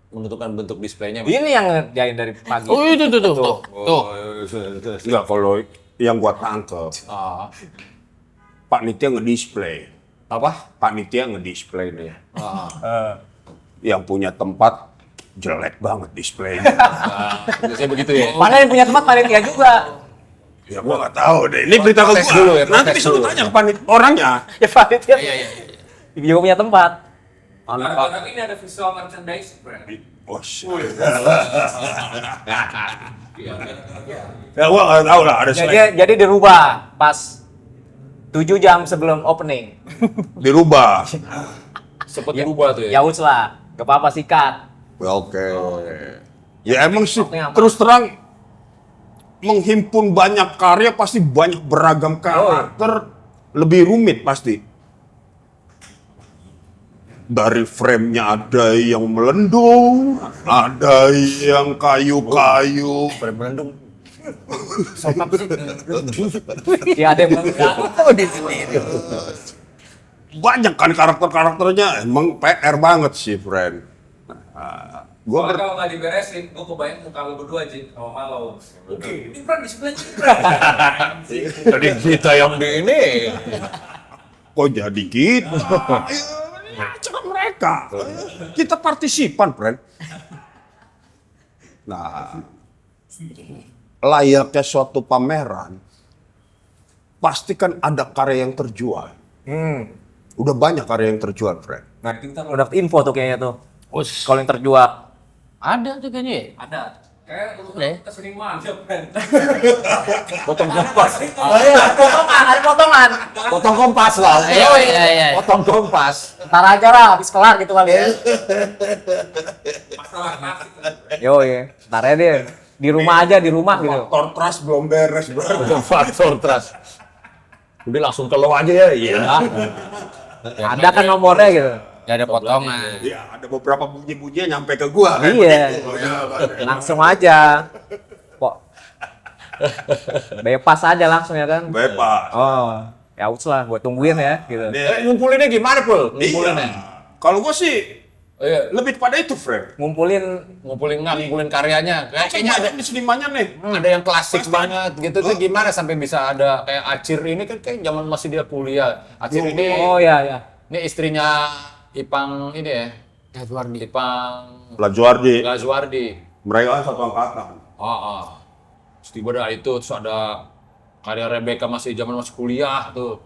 menentukan bentuk displaynya. Ini yang dari pagi. Oh, itu tuh. Tuh. Enggak, kalau yang gua tangkep, Ah, Pak Nitya ngedisplay. apa? Pak Nitya ngedisplay nih. Ah, Yang punya tempat jelek banget displaynya. biasanya begitu ya. Mana yang punya tempat panitia juga. Ya gua nggak tahu deh. Ini berita ke Protes gua. dulu ya, Nanti protes bisa lu dulu. tanya ke orangnya. Ya panitia. Juga punya tempat. Ini ada visual merchandise brand. Oh, shit. Ya gua nggak tahu lah ada Jadi dirubah pas 7 jam sebelum opening. dirubah. Seperti rubah tuh Ya ya. wis lah, gak apa-apa sikat. Ya, oke. Ya emang sih Waktunya apa? terus terang menghimpun banyak karya pasti banyak beragam karakter, lebih rumit pasti. Dari frame-nya ada yang melendung, ada yang kayu-kayu. Frame melendung. Ya ada yang Banyak kan karakter-karakternya, emang PR banget sih, friend. Nah, gua Kalau nggak diberesin, gue kebayang muka lu berdua aja sama Malo. Oke, ini brand di sebelah Jadi kita yang di ini. kok jadi gitu? Ya, acara mereka. Kita partisipan, friend. Nah, layaknya suatu pameran, pasti kan ada karya yang terjual. Udah banyak karya yang terjual, friend. Nah, kita udah dapet info tuh kayaknya tuh. Kalau yang terjual. Ada tuh kayaknya. Ada. Kayak lu Deh. keseniman ya brand. Potong kompas. Oh iya, ada potongan. Potong kompas lah. Iya. Potong kompas. Ntar aja lah, habis kelar gitu kali ya. Masalah klasik. Yo ya, ntar aja deh. Di rumah aja, di rumah gitu. Faktor trust belum beres, bro. Faktor trust. Udah langsung ke lo aja ya. Iya. Ada kan nomornya gitu. Gak ada potongan. Ya, ada beberapa bunyi-bunyinya nyampe ke gua kan. Iya. Langsung aja. Kok bebas aja langsung ya kan. Bebas. Oh, ya us lah, gue tungguin ya gitu. Ngumpulinnya gimana, Pul? Ngumpulinnya. Iya. Kalau gua sih Iya. lebih kepada itu, friend. Ngumpulin karyanya. Kayaknya ada Ini senimannya nih. ada yang klasik banget gitu tuh, gimana sampai bisa ada kayak Acir ini kan kayak zaman masih dia kuliah. Acir ini Oh ya ya. ini istrinya Ipang ini ya. Edwardi. Ipang Lajuardi. Gazwardi. Mereka kan satu angkatan. Terus tiba ada itu, terus ada karya Rebecca masih kuliah tuh.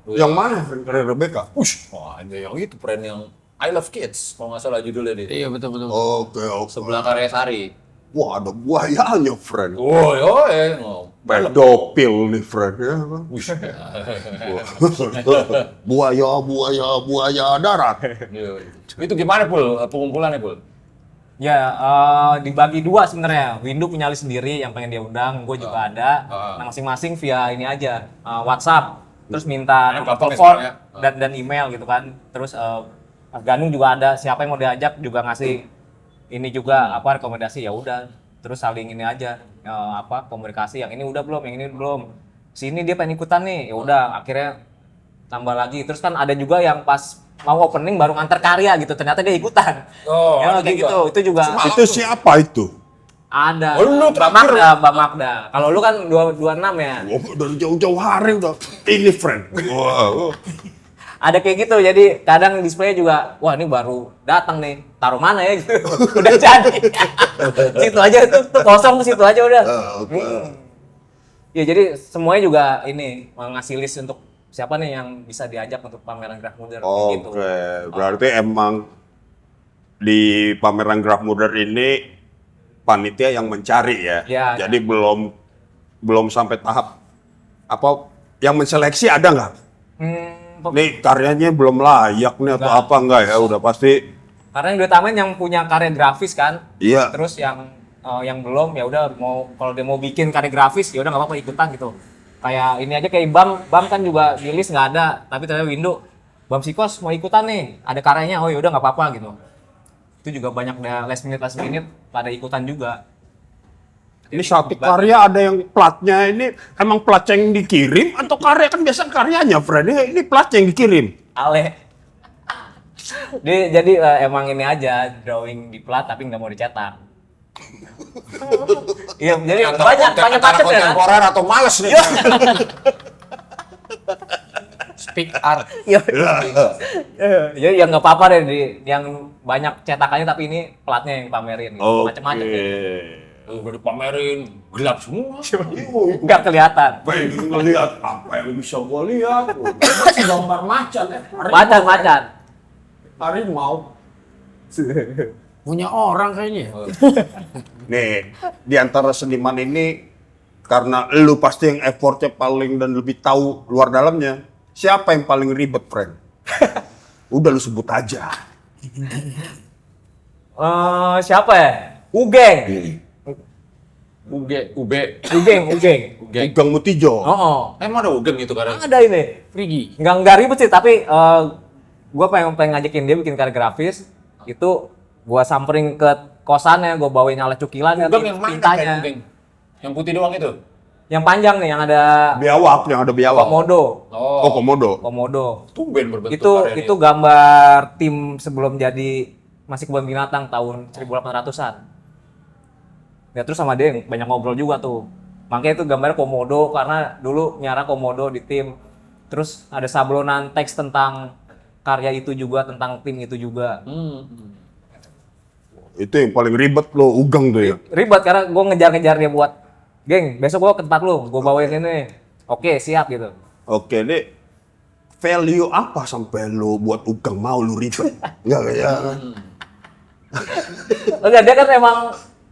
Yang mana, friend? Karya Rebecca? Wah, ada yang itu brand yang I Love Kids, kalau nggak salah judulnya deh. Iya betul. Oke. Sebelah karya Sari. Wah, ada buayanya, friend. Oh, Pedofil nih, friend. Ya, kan? buaya darat. Itu gimana, Pul? Pengumpulannya, Pul? Ya dibagi dua sebenarnya. Windu punya list sendiri yang pengen dia undang, gue juga ada. Nah, masing-masing via ini aja WhatsApp. Terus minta nomor gampang ya telepon sebenarnya. dan email gitu kan. Terus Mas Ganung juga ada, siapa yang mau diajak juga ngasih ini juga apa rekomendasi, ya udah. Terus saling ini aja komunikasi, yang ini udah belum, yang ini belum. Sini dia pengen ikutan nih, ya udah akhirnya tambah lagi. Terus kan ada juga yang pas mau opening baru nganter karya gitu, ternyata dia ikutan. Oh, ya ada kayak juga. gitu. Itu juga Itu siapa itu? ada. Oh, lu Mbak Magda. Kalau lu kan 26 ya. Oh, dari jauh-jauh hari udah. Ini, friend. Wow. Ada kayak gitu, jadi kadang display juga, wah ini baru datang nih, taruh mana ya gitu. Udah jadi. Situ aja tuh kosong, situ aja udah. Oke. Ya jadi semuanya juga ini ngasih list untuk siapa nih yang bisa diajak untuk pameran Graf Muder kayak gitu. Oke, berarti emang di pameran Graf Muder ini panitia yang mencari ya. Ya, Jadi belum sampai tahap apa yang menseleksi ada nggak? Nih karyanya belum layak nih atau apa enggak ya? Udah pasti. Karena yang diutamain yang punya karya grafis kan. Iya. Terus yang belum ya udah mau kalau dia mau bikin karya grafis ya udah nggak apa-apa ikutan gitu. Kayak ini aja kayak Bam kan juga di list nggak ada, tapi ternyata Windu Bam Sikos mau ikutan nih, ada karyanya, oh ya udah nggak apa-apa gitu. Itu juga banyak last minute pada ikutan juga. Ini satu karya ada yang platnya ini emang plat yang dikirim atau karya kan biasa karyanya, Fred. Ini plat yang dikirim. Ale. Jadi emang ini aja drawing di plat tapi nggak mau dicetak. Iya, jadi banyak macet ya. Kontemporer atau males nih. Speak art. Jadi ya nggak apa-apa deh yang banyak cetakannya tapi ini platnya yang pamerin gitu. Macam-macam deh. Udah dipamerin gelap semua. Nggak kelihatan. Pengen ngeliat apa yang bisa gua lihat. Masih gambar macan ya. Macan. Harimau. Punya orang kayaknya. Nih, di antara seniman ini karena lu pasti yang effortnya paling dan lebih tahu luar dalamnya. Siapa yang paling ribet, friend? Udah lu sebut aja. Siapa ya? Ugeng. Ugeng. Ugeng Mutijo. Oh. Emang ada Ugeng itu karena Ada ini. Frigi. Nggak ribet sih, tapi gue pengen ngajakin dia bikin karya grafis. Itu gue samperin ke kosannya, gue bawain alat cukilan ya, Ugeng yang mana tintanya. Ugeng? Yang putih doang itu? Yang panjang nih, yang ada Yang ada biawak. komodo. Oh, komodo. Komodo. Tumben berbentuk karyanya. Itu gambar tim sebelum jadi masih kebun binatang tahun 1800-an. Ya terus sama dia banyak ngobrol juga tuh. Makanya itu gambarnya komodo karena dulu nyara komodo di tim. Terus ada sablonan teks tentang karya itu juga, tentang tim itu juga. Itu yang paling ribet lo, Ugeng tuh ya. Ribet karena gue ngejar-ngejar dia buat, geng besok gue ke tempat lu, gue bawain ini. Oke siap gitu. Oke, nih value apa sampai lo buat Ugeng mau lu ribet? Enggak kayak. Enggak, dia kan emang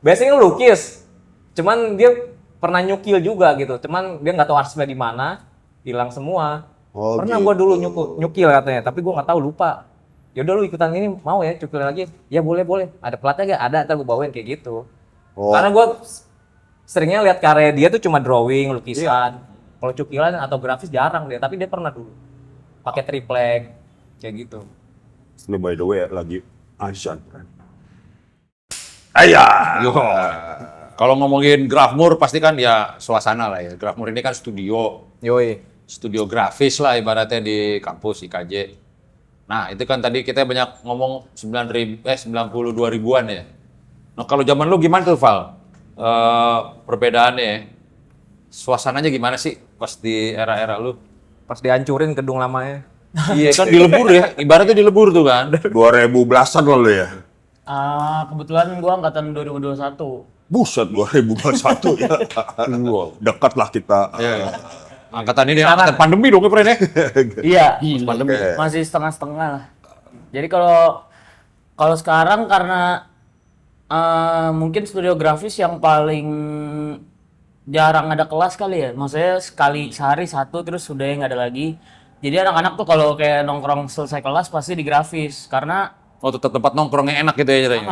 biasanya lukis. Cuman dia pernah nyukil juga gitu. Cuman dia nggak tahu arsipnya di mana, hilang semua. Oh, Pernah gitu. gua dulu nyukil katanya, tapi gua nggak tahu, lupa. Ya udah lu ikutan ini mau ya cukil lagi? Ya boleh. Ada platnya gak? Ada, ntar gua bawain kayak gitu. Oh. Karena gua seringnya lihat karya dia tuh cuma drawing, lukisan. Kalau cukilan atau grafis jarang dia, tapi dia pernah dulu pakai triplek kayak gitu. Ini by the way lagi azan. Ayah. Kalau ngomongin Grafmur pasti kan ya suasana lah ya. Grafmur ini kan studio grafis lah ibaratnya di kampus IKJ. Nah, itu kan tadi kita banyak ngomong 92 ribuan ya. Nah, kalau zaman lu gimana tuh, Val? Perbedaannya, suasananya gimana sih pas di era-era lu? Pas dihancurin gedung lamanya. Iya kan dilebur ya, ibaratnya dilebur tuh kan. 2010-an lalu ya. Kebetulan gua angkatan 2021. Buset, 2021 ya. Dekat lah kita. Iya. Angkatan ini angkatan pandemi dong ya, Pren ya. Iya, Pandemi. masih setengah-setengah lah. Jadi kalau sekarang karena mungkin studio grafis yang paling jarang ada kelas kali ya. Maksudnya sehari satu terus udah nggak ada lagi. Jadi anak-anak tuh kalau kayak nongkrong selesai kelas pasti di grafis karena Oh, tetap tempat nongkrongnya enak gitu ya ceritanya.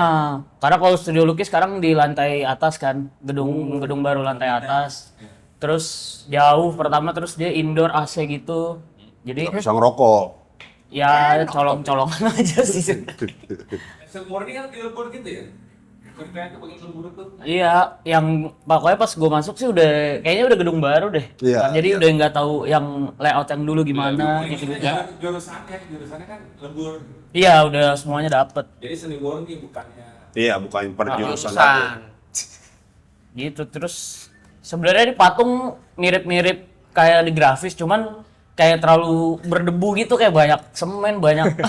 karena kalau studio lukis sekarang di lantai atas kan, gedung baru lantai atas. Terus jauh pertama, terus dia indoor AC gitu. Jadi Bisa ngerokok. ya colong-colongan aja sih. Semua ini kan dilebur gitu ya? Kayak bagian lembur tuh. Iya, yang pokoknya pas gue masuk sih kayaknya udah gedung baru deh. Iya. Jadi udah nggak tahu yang layout yang dulu gimana gitu. Jurusannya kan lembur. Iya, udah semuanya dapet. Jadi seni murni bukannya. Iya, bukan per jurusan. Gitu. Terus sebenarnya di patung mirip-mirip kayak di grafis, cuman kayak terlalu berdebu gitu, kayak banyak semen, banyak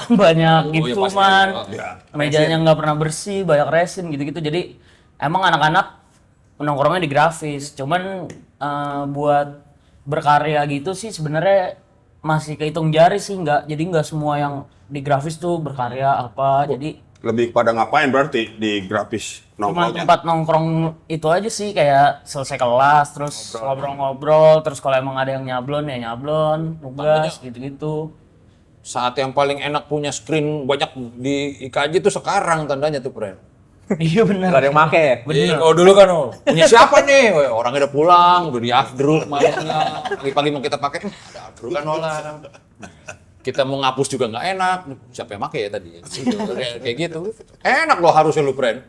gitu pasti. man. Ya. Mejanya nggak pernah bersih, banyak resin gitu-gitu. Jadi emang anak-anak nongkrongnya di grafis. Cuman buat berkarya gitu sih sebenarnya masih kehitung jari sih, jadi nggak semua yang di grafis tuh berkarya apa. Jadi Lebih pada ngapain berarti di grafis cuma nongkrongnya? tempat nongkrong itu aja sih, kayak selesai kelas terus ngobrol-ngobrol, terus kalau emang ada yang nyablon ya nyablon, tugas gitu-gitu. Saat yang paling enak punya screen banyak di IKJ tuh sekarang tandanya tuh, Pren. Iya benar. Gak ada yang make ya? Iya, kalau dulu kan punya siapa nih? Weh, orangnya udah pulang, udah di afdruk malamnya. Pagi-pagi mau kita pakai, ada afdruk kan orang. Kita mau ngapus juga nggak enak. Siapa yang pakai ya tadi? Kayak gitu. Enak loh harusnya lu, Pren.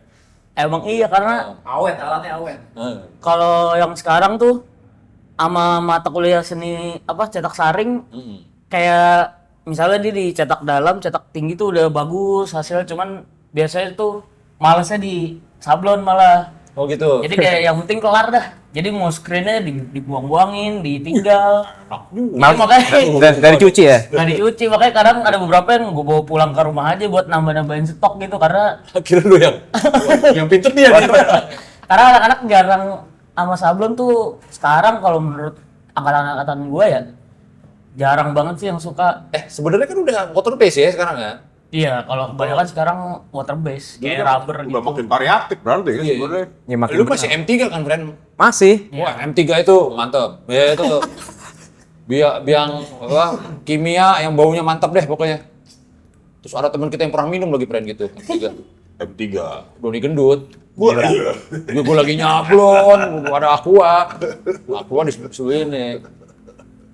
Emang iya, karena Awet, alatnya awet. kalau yang sekarang tuh sama mata kuliah seni apa cetak saring, kayak misalnya dia dicetak dalam, cetak tinggi tuh udah bagus hasilnya, cuman biasanya tuh malesnya di sablon malah. Oh gitu. Jadi kayak yang penting kelar dah. Jadi mau screennya dibuang-buangin, ditinggal. Gak dicuci ya? Nggak dicuci, makanya kadang ada beberapa yang gue bawa pulang ke rumah aja buat nambah-nambahin stok gitu, karena Akhirnya lu yang pinter dia. karena anak-anak jarang sama sablon tuh sekarang, kalau menurut angkatan-angkatan gue ya jarang banget sih yang suka. Sebenarnya kan udah water base ya sekarang ya. Iya, kalau kebanyakan sekarang water base kayak rubber Udah gitu. makin variatif berarti kan sebenarnya. Ya, makin Lu masih M3 kan, Pren? Masih. Wah, M3 itu mantep. Ya itu biang apa, kimia yang baunya mantap deh pokoknya. Terus ada teman kita yang pernah minum lagi, Pren, gitu. M3. M3. Doni gendut. Wah, iya. Gue lagi nyablon, ada aqua. Aqua disusuin nih.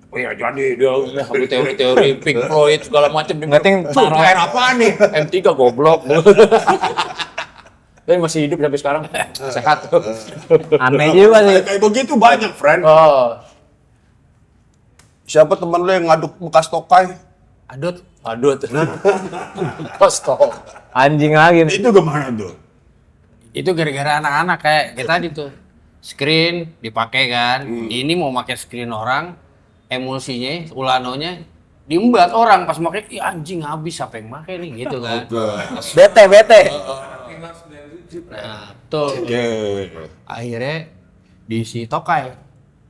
Oh iya, jadi dia ambil teori-teori Pink Floyd segala macam. Nggak ting- Kayak apa nih? M3 goblok. Tapi masih hidup sampai sekarang. Sehat. Aneh juga sih. Kayak begitu banyak, friend. Oh. Siapa teman lu yang ngaduk bekas tokai? Adut. Aduh. Kostok. Anjing lagi nih. Itu gimana tuh? Itu gara-gara anak-anak kayak kita tadi tuh. Screen dipakai kan. Ini mau pakai screen orang, emulsinya, ulanonya diembat orang pas pakai, ih anjing habis siapa yang pakai nih gitu kan. Bete. Nah, tuh. Oke. Akhirnya diisi tokai.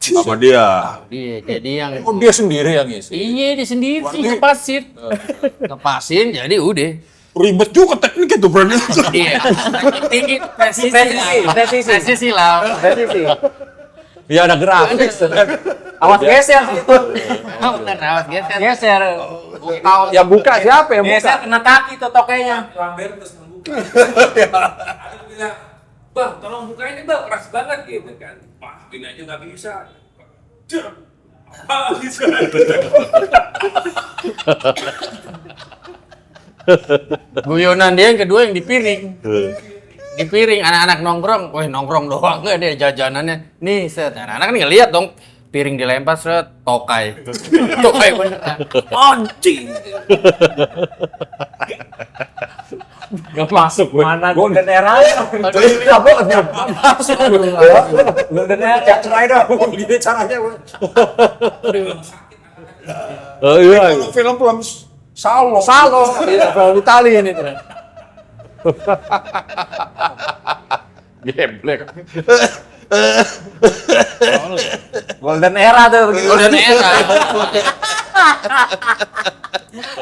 Sama dia. Dia jadi yang Oh, dia sendiri yang ngisi. iya dia sendiri sih ngepasin. Ngepasin jadi udah. Ribet juga teknik itu, friend. Iya. Tinggi presisi lah. Ya ada grafis. Awas geser. Bener awas geser. Geser. Ya buka siapa yang buka? Geser kena kaki tuh tokenya. Lamber terus membuka. Ada bilang, "Bang, tolong bukain ini, Bang, keras banget," gitu kan. Wah, ini aja nggak bisa. Cer. Apa gitu. Guyonan dia yang kedua yang di piring. Di piring anak-anak nongkrong, weh nongkrong doang nggak ada jajanannya. Nih set, anak-anak kan ngeliat dong piring dilempar set, tokai. Tokai beneran. Anjing. Nggak masuk gue. Mana golden era? Masuk gue. Golden era. Try dong. Gini caranya gue. Oh iya. Film Salo. Iya, film Itali ini. Geblek. Golden era tuh. Golden era.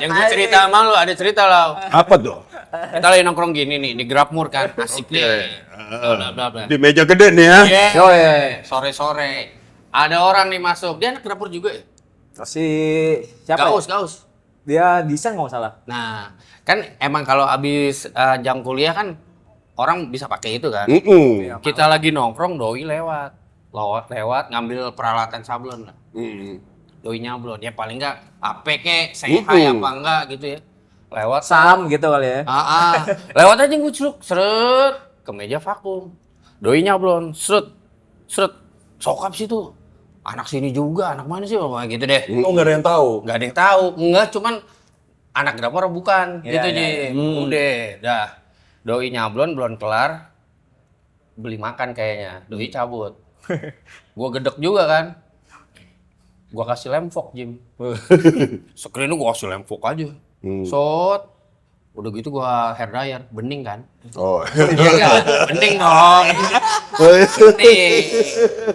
Yang gue cerita sama lu, ada cerita lah. Apa tuh? Kita lagi nongkrong gini nih, di Grabmur kan, asik deh. Bla bla bla. Di meja gede nih ya. Iya, sore-sore. Ada orang nih masuk, dia anak Grabmur juga ya? Si siapa? Gaus. Dia desain nggak salah. Nah, kan emang kalau habis jam kuliah kan orang bisa pakai itu kan. Kita lagi nongkrong, doi lewat ngambil peralatan sablon lah. Doi nyablon, ya paling enggak HP kek, sehat apa enggak gitu ya. Lewat Sam gitu kali ya. lewat aja ngucluk, seret ke meja vakum. Doi nyablon, seret sokap situ. Anak sini juga, anak mana sih, kayak gitu deh. Oh, nggak ada yang tahu. Nggak ada yang tahu, enggak cuman anak Grabmur bukan, Iya, gitu iya, Ji. Udah, dah. Doi nyablon belum kelar, beli makan kayaknya, doi cabut. Gua gedek juga kan, gua kasih lem fok Jim. Screen gua kasih lem fok aja. Shot, Udah gitu gua hair dryer, bening kan? Oh. Iya enggak? Bening dong. Bening.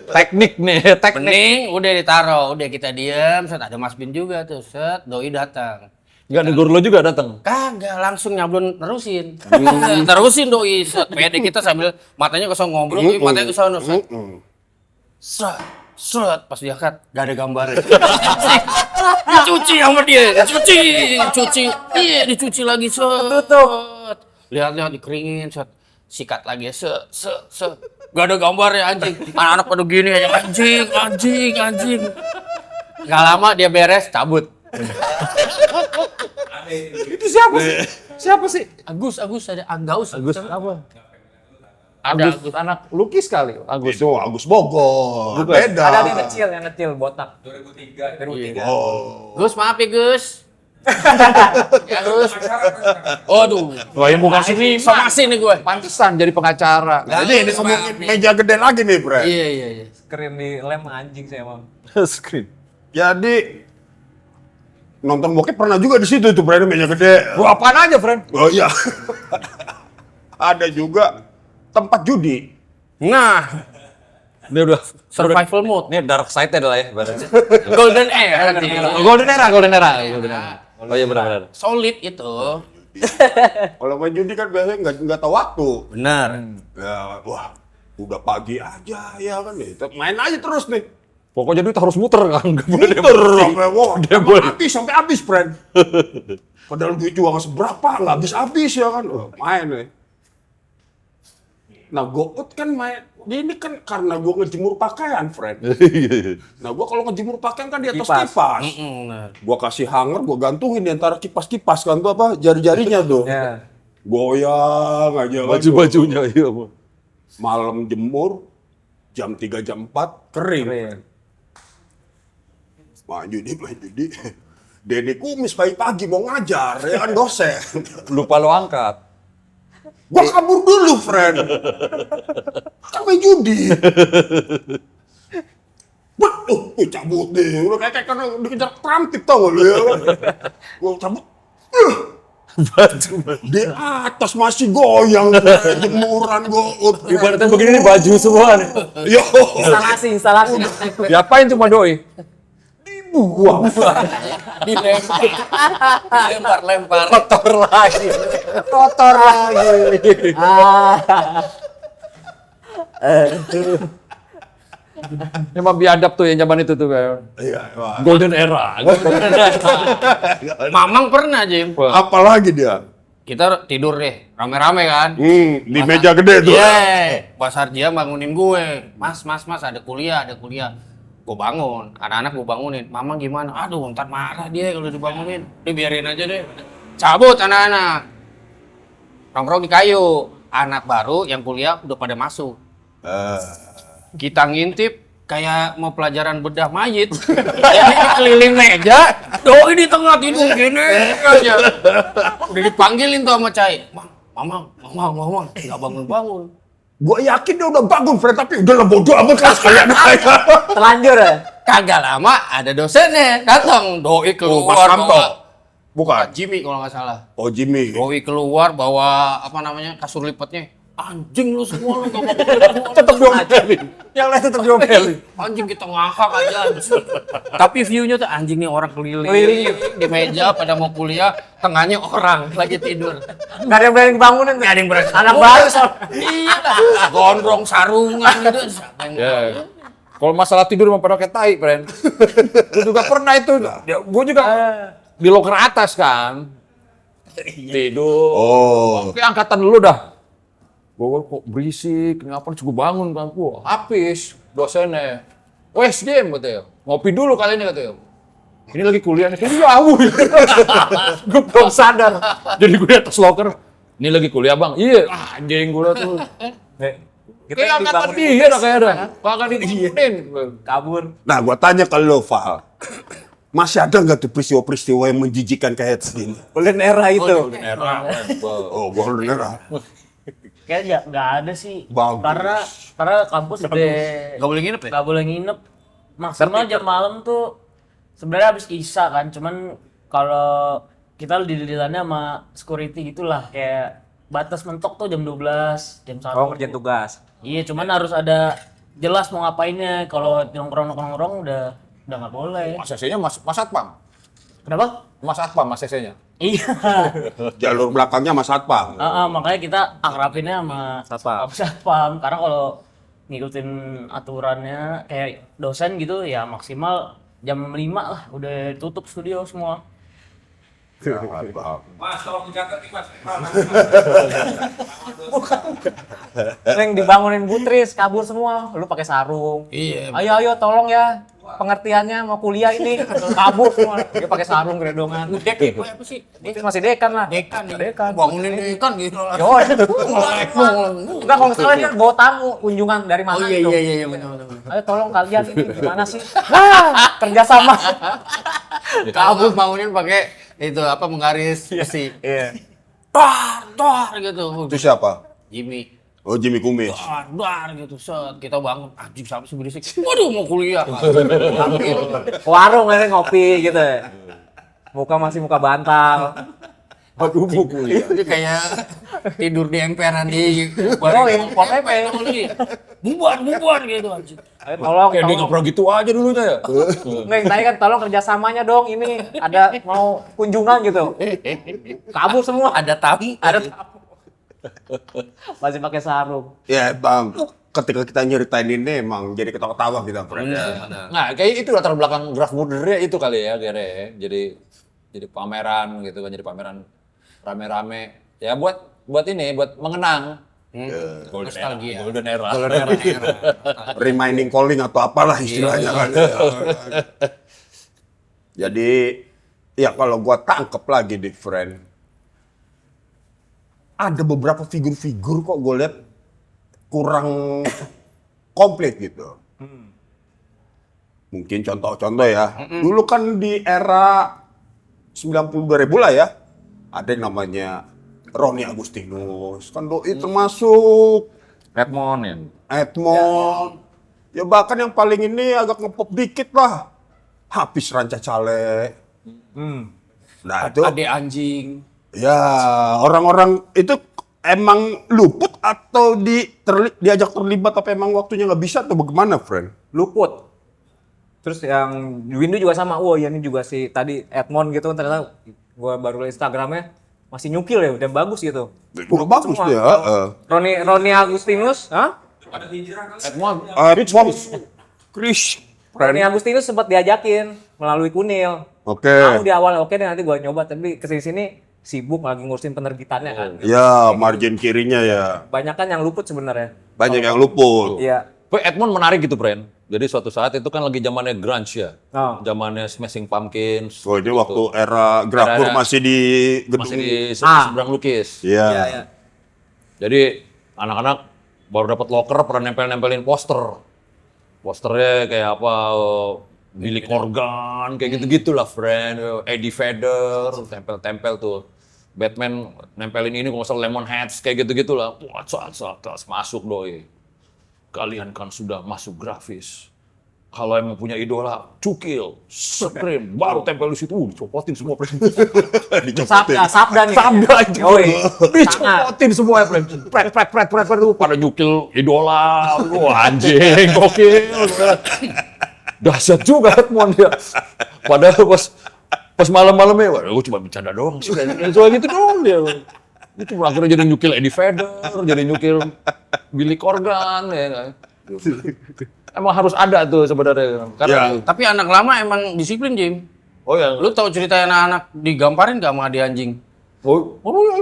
Teknik nih, teknik. Bening udah ditaruh, udah kita diem, set ada Mas Bin juga tuh, set doi datang. Enggak negur lo juga datang. Kagak langsung nyablon terusin. Terusin doi, set pede kita sambil matanya kosong ngobrol, matanya kesana set. Set pas diangkat gak ada gambar. Dicuci sama dia, dicuci. Iya, dicuci lagi set. Lihat dikeringin set. Sikat lagi set. Gak ada gambar ya anjing. Anak-anak pada gini aja anjing. Gak lama dia beres cabut. Itu siapa sih? Siapa sih? Agus ada Anggaus. Agus apa? Ada Agus anak lukis kali. Agus. Itu Agus Bogor. Bukan. Beda. Ada yang kecil botak. 2003. Oh. Gus maaf ya Gus. Ya Gus. Aduh. Wah, yang bukan sini Somasi nih gue. pantesan jadi pengacara. Jadi ini ngomongin meja gede lagi nih, Bre. Iya. Screen di lem anjing saya emang. Screen. Jadi nonton bokep pernah juga di situ tuh, Bre, meja gede. Gua apaan aja, friend? Oh iya. Ada juga tempat judi. Nah, Ini udah survival mode. Ini dark side adalah ya ibaratnya. Golden era nih. Golden era. Oh iya benar. Solid itu. Kalau main judi kan biasanya nggak tahu waktu. Benar. Ya, wah, udah pagi aja ya kan nih. Main aja terus nih. Pokoknya duit harus muter kan, nggak boleh Muter sampai wah, boleh. sampai habis, friend. Padahal duit juga nggak seberapa, nggak habis ya kan. Wah, main nih. Nah, gout kan main. Ini kan karena gue ngejemur pakaian, friend. Nah, gue kalau ngejemur pakaian kan di atas kipas. Gue kasih hanger, gue gantungin di antara kipas-kipas kan tuh apa jari-jarinya tuh. Ya. Goyang aja kan. Baju-bajunya iya. Malam jemur, jam 3 jam 4 kering. Main judi. Denny Kumis pagi-pagi mau ngajar, ya kan dosen. Lupa lo angkat. Gua kabur dulu, friend. Kan main judi. Waduh, gua cabut deh. Udah kayak karena dikejar perampok tau gak lu ya. Gua cabut. Di atas masih goyang, jemuran gout. Ibaratnya begini nih baju semua nih. Yo, Instalasi. Diapain cuma doi? buang. Dilempar. Kotor lagi. Emang biadab tuh yang zaman itu tuh kayak Iya, wah. golden era. Mamang pernah, Jim. Apalagi dia? Kita tidur deh, rame-rame kan. Di meja gede tuh. Iya, Pak Sarjia bangunin gue. Mas, ada kuliah. Gue bangun, anak-anak gue bangunin. Mamang gimana? Aduh, ntar marah dia kalau dibangunin. Dia biarin aja deh. Cabut anak-anak. Nongkrong di kayu. Anak baru yang kuliah udah pada masuk. Kita ngintip kayak mau pelajaran bedah mayit. Jadi keliling meja, doi di tengah tidur gini aja. Udah dipanggilin tuh sama Cai. Mamang, nggak bangun-bangun. Gue yakin dia udah bangun, Fred, tapi udah lah bodo amat lah sekalian aja. Telanjur ya? Kagak lama ada dosennya datang, doi keluar Mas Kanto. bawa Bukan. Jimmy kalau nggak salah. Oh, Jimmy. Doi keluar bawa apa namanya kasur lipatnya. Anjing lu semua lu gak Tetep diomelin. Yang lain tetep diomelin. anjing kita ngakak aja. Tapi view-nya tuh anjing nih orang keliling di meja pada mau kuliah, tengahnya orang lagi tidur. Nggak ada yang berani bangunin. Nggak ada yang berani. Anak baru soal. Iya lah, gondrong sarungan gitu. Siapa yang Ya. Kalau masalah tidur mah pada kayak tai, friend. Gue juga pernah itu. Gue juga di loker atas kan. Tidur. Oh. Oke, angkatan dulu dah. Gue kok berisik, kenapa cukup bangun kan? Wah, habis dosennya. Wes game katanya. Ngopi dulu kali ini katanya. Ini lagi kuliah nih. Iya, gue belum sadar. Jadi gue di atas loker. Ini lagi kuliah, Bang. Iya, anjing gue tuh. Kayak angkatan dia dah kayak ada. Kagak dibangunin. Kabur. Nah, gua tanya ke lo, Val. Masih ada nggak tuh peristiwa-peristiwa yang menjijikan kayak segini? Golden era itu. Oh, golden era. Kayaknya nggak ada sih. Bagus. Karena kampus udah Gak boleh nginep ya? nggak boleh nginep. Maksimal jam malam tuh sebenarnya habis isya kan. Cuman kalau kita dilihatnya sama security gitulah, kayak batas mentok tuh jam 12, jam 1. Oh, ngerjain tugas. Iya, cuman harus ada jelas mau ngapainnya. Kalau nongkrong udah nggak boleh. Mas CC-nya Mas Satpam. Kenapa? Mas Satpam, Mas CC-nya. Iya. Jalur belakangnya Mas Satpam. Makanya kita akrabinnya sama Satpam. Satpam. Karena kalau ngikutin aturannya kayak dosen gitu ya maksimal jam 5 lah udah tutup studio semua. Mas, tolong dicatat nih, Mas. Yang dibangunin Butris kabur semua, lu pakai sarung. Iya. Ayo tolong ya. Pengertiannya mau kuliah ini kabur semua. Dia pakai sarung geredongan. Dekan apa sih? Itu masih dekan lah. Dekan. Dekan. Bangunin dekan gitu. Yo. Enggak, kalau nggak salah dia bawa tamu kunjungan dari mana Oh gitu. iya benar. Ayo tolong kalian ini gimana sih? Wah, kerjasama. Kabur bangunin pakai itu apa menggaris besi. Iya. Tor gitu. Itu siapa? Jimmy. Oh, Jimmy Kumis. Dar gitu, set kita bangun, anjing siapa sih berisik? Waduh mau kuliah. Warung aja ngopi gitu. Muka masih muka bantal. Aduh, mau kuliah. Dia kayak tidur di emperan di Oh, yang Pol PP. bubar gitu anjing. Ayo tolong. Kayak dia nggak pernah gitu aja dulunya ya. Nggak, yang tadi kan tolong kerjasamanya dong, ini ada mau kunjungan gitu. Kabur semua. Ada tamu. Masih pakai sarung. Ya, Bang. Ketika kita nyeritain ini emang jadi ketawa-ketawa kita, friend. Nah, kayak itu latar belakang graph murdernya itu kali ya, Gere. Jadi pameran gitu kan, jadi pameran rame-rame. Ya buat ini, buat mengenang. Nostalgia. Golden era. Reminding calling atau apalah istilahnya kan. Jadi, ya kalau gua tangkep lagi di friend. Ada beberapa figur-figur kok gue lihat kurang komplit gitu. Mungkin contoh-contoh ya. Dulu kan di era 90 lah ya. Ada yang namanya Roni Agustinus. Kan doi termasuk Redmond ya. Edmond. Ya bahkan yang paling ini agak ngepop dikit lah. Hafiz Ranca Cale. Nah itu. Ade anjing. Ya, orang-orang itu emang luput atau diajak terlibat tapi emang waktunya nggak bisa atau bagaimana, friend? Luput. Terus yang Windu juga sama. Wah, ya ini juga si tadi Edmond gitu, ternyata gua baru lihat Instagramnya masih nyukil ya, udah bagus gitu. Wah, bagus semua. dia. Roni Agustinus, Ada hijrah kali. Edmond. Chris, Roni friend. Agustinus sempat diajakin melalui Kunil. Oke. Aku di awal oke deh nanti gua nyoba, tapi kesini sibuk lagi ngurusin penerbitannya kan. Ya, margin kirinya ya. Banyak kan yang luput sebenarnya. Banyak yang luput. Iya. Tapi Edmond menarik gitu, Bren. Jadi suatu saat itu kan lagi zamannya grunge ya. Oh. Zamannya Smashing Pumpkins. Oh, ini waktu era Grafur Era- masih di gedung. Masih di Ah. seberang lukis. Iya. Jadi anak-anak baru dapat locker pernah nempel-nempelin poster. Posternya kayak apa? Billy Corgan, kayak gitu-gitu lah, friend. Eddie Vedder, tempel-tempel tuh. Batman nempelin ini kalau nggak salah Lemonheads, kayak gitu-gitu lah. Wah, masuk doi. Kalian kan sudah masuk grafis. Kalau emang punya idola, cukil, scream, baru tempel di situ, dicopotin semua, friend. Sabda nih. Sabda aja. Yoi. Dicopotin semua ya, friend. Pret, tuh pada nyukil idola. Wah, anjing, gokil. Dahsyat juga Edmond ya. Padahal pas malam-malamnya, wah, gue cuma bercanda doang sih. Soal gitu doang dia. Itu akhirnya jadi nyukil Eddie Vedder, jadi nyukil Billy Corgan ya kan. Emang harus ada tuh sebenarnya. Karena Tapi anak lama emang disiplin, Jim. oh ya, Lu tahu cerita anak-anak digamparin gak sama Ade anjing?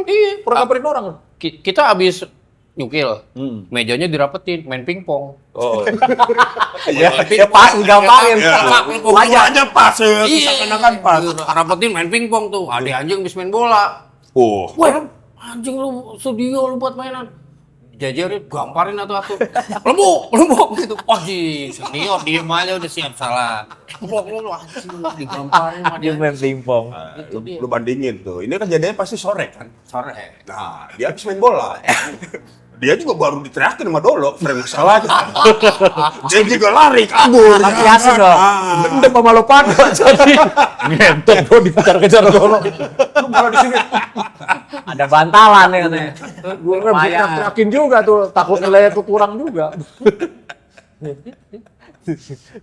iya, pernah ngapain orang. Kita abis nyukil, mejanya dirapetin, main pingpong. Oh. Ya pas digampangin. Wajahnya pas, seakan-akan pas. Rapetin main pingpong tuh, Ade anjing abis main bola. Oh, Wah, anjing lu studio lu buat mainan. Jajarin gamparin atu-atu. Lembuk gitu. Wah, senior diem aja udah siap salah. Lu anjing digamparin sama Dia dia. main pingpong. lu bandingin tuh. Ini kejadiannya pasti sore kan? Sore. Nah, dia habis main bola. Dia juga baru diteriakin sama Dolo, friend masalahnya. Dia juga lari kabur. Biasa dong. Dendam sama lo pada jadi ngentot gue dikejar-kejar Dolo. Lu malah di sini. Ada bantalan ya katanya. Gue teriakin juga tuh, takut nilai itu kurang juga.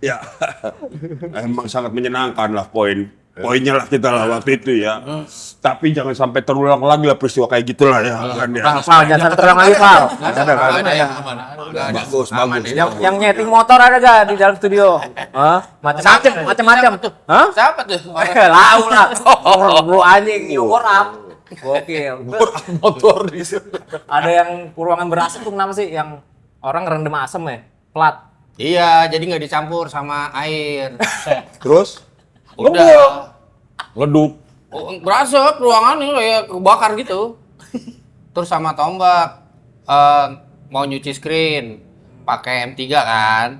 Ya, emang sangat menyenangkan lah poinnya lah kita lah waktu itu ya. Tapi jangan sampai terulang lagi lah peristiwa kayak gitulah ya. Kan ya. Pal, jangan sampai terulang lagi, Pal. Bagus. Yang nyeting motor ada gak di dalam studio? Hah? Macam-macam. Hah? Siapa tuh? Lau lah. Bro anjing, orang. Gokil. Motor di sini. Ada yang ruangan berasap tuh kenapa sih? Yang orang rendam asem ya? Plat. Iya, jadi nggak dicampur sama air. Terus? Udah. Leduk. Oh, berasap ruangan ini kayak kebakar gitu. Terus sama tombak mau nyuci screen pakai M3 kan.